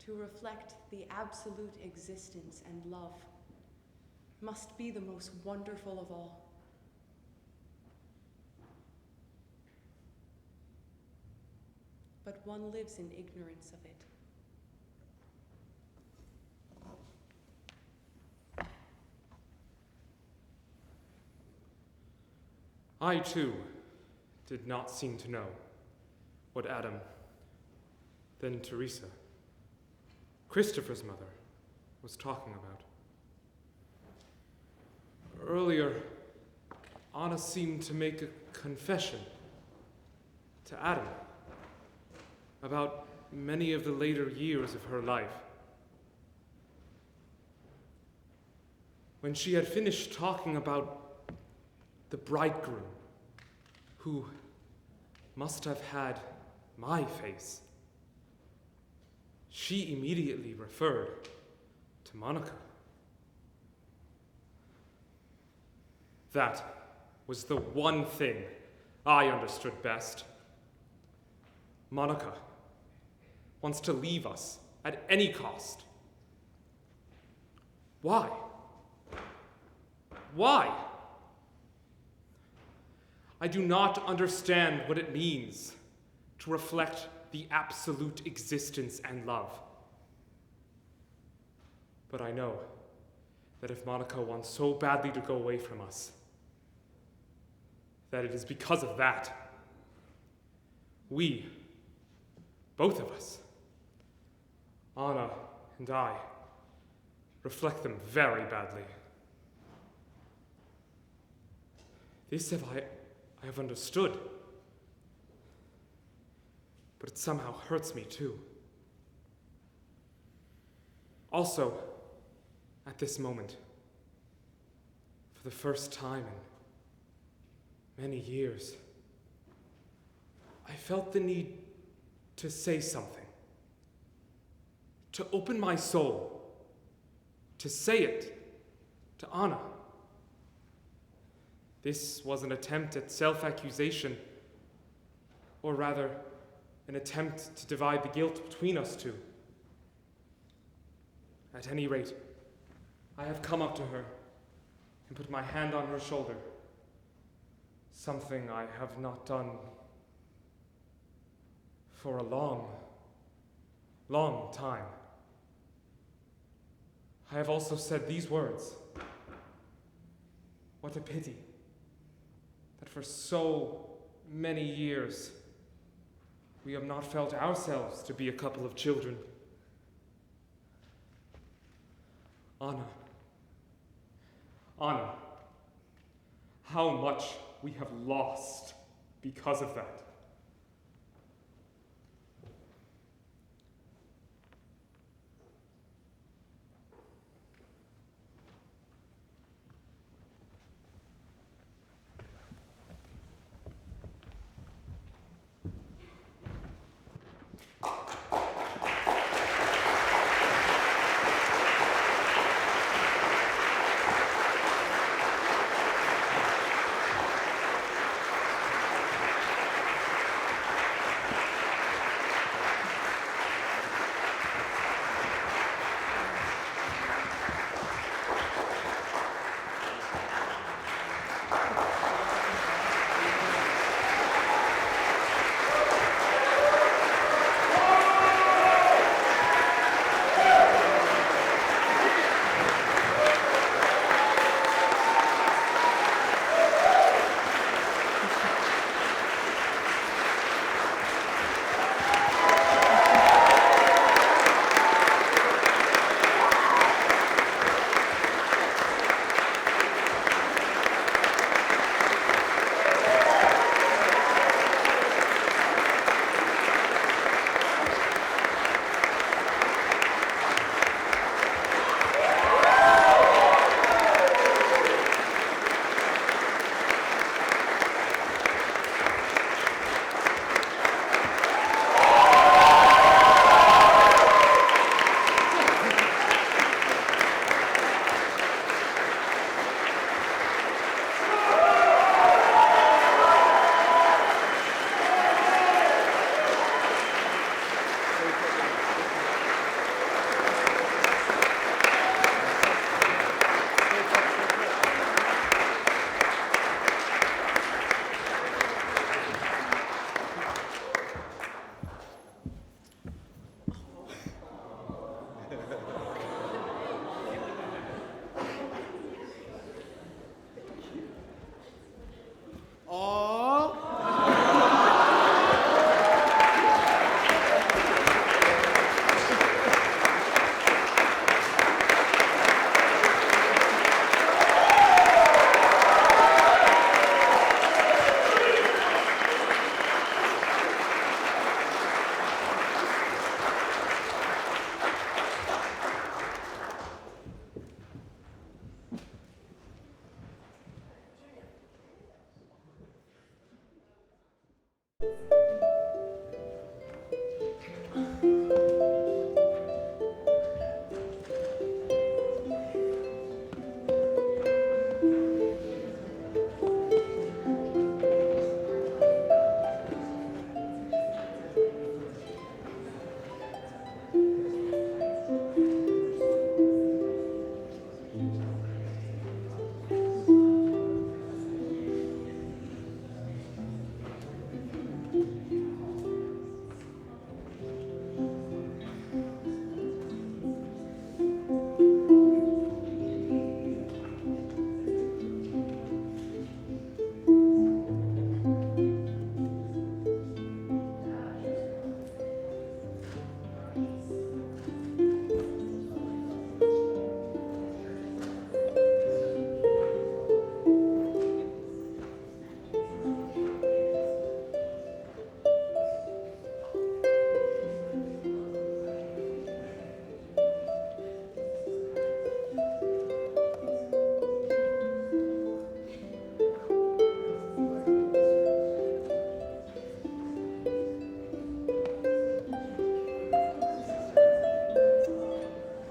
to reflect the absolute existence and love must be the most wonderful of all. But one lives in ignorance of it. I, too, did not seem to know what Adam, then Teresa, Christopher's mother, was talking about. Earlier, Anna seemed to make a confession to Adam about many of the later years of her life. When she had finished talking about the bridegroom, who must have had my face, she immediately referred to Monica. That was the one thing I understood best. Monica wants to leave us at any cost. Why? Why? I do not understand what it means to reflect the absolute existence and love. But I know that if Monica wants so badly to go away from us, that it is because of that. We, both of us, Anna and I, reflect them very badly. This I have understood, but it somehow hurts me too. Also, at this moment, for the first time in many years, I felt the need to say something, to open my soul, to say it to Anna. This was an attempt at self-accusation, or rather, an attempt to divide the guilt between us two. At any rate, I have come up to her and put my hand on her shoulder, something I have not done for a long, long time. I have also said these words: what a pity that for so many years we have not felt ourselves to be a couple of children. Anna, how much we have lost because of that.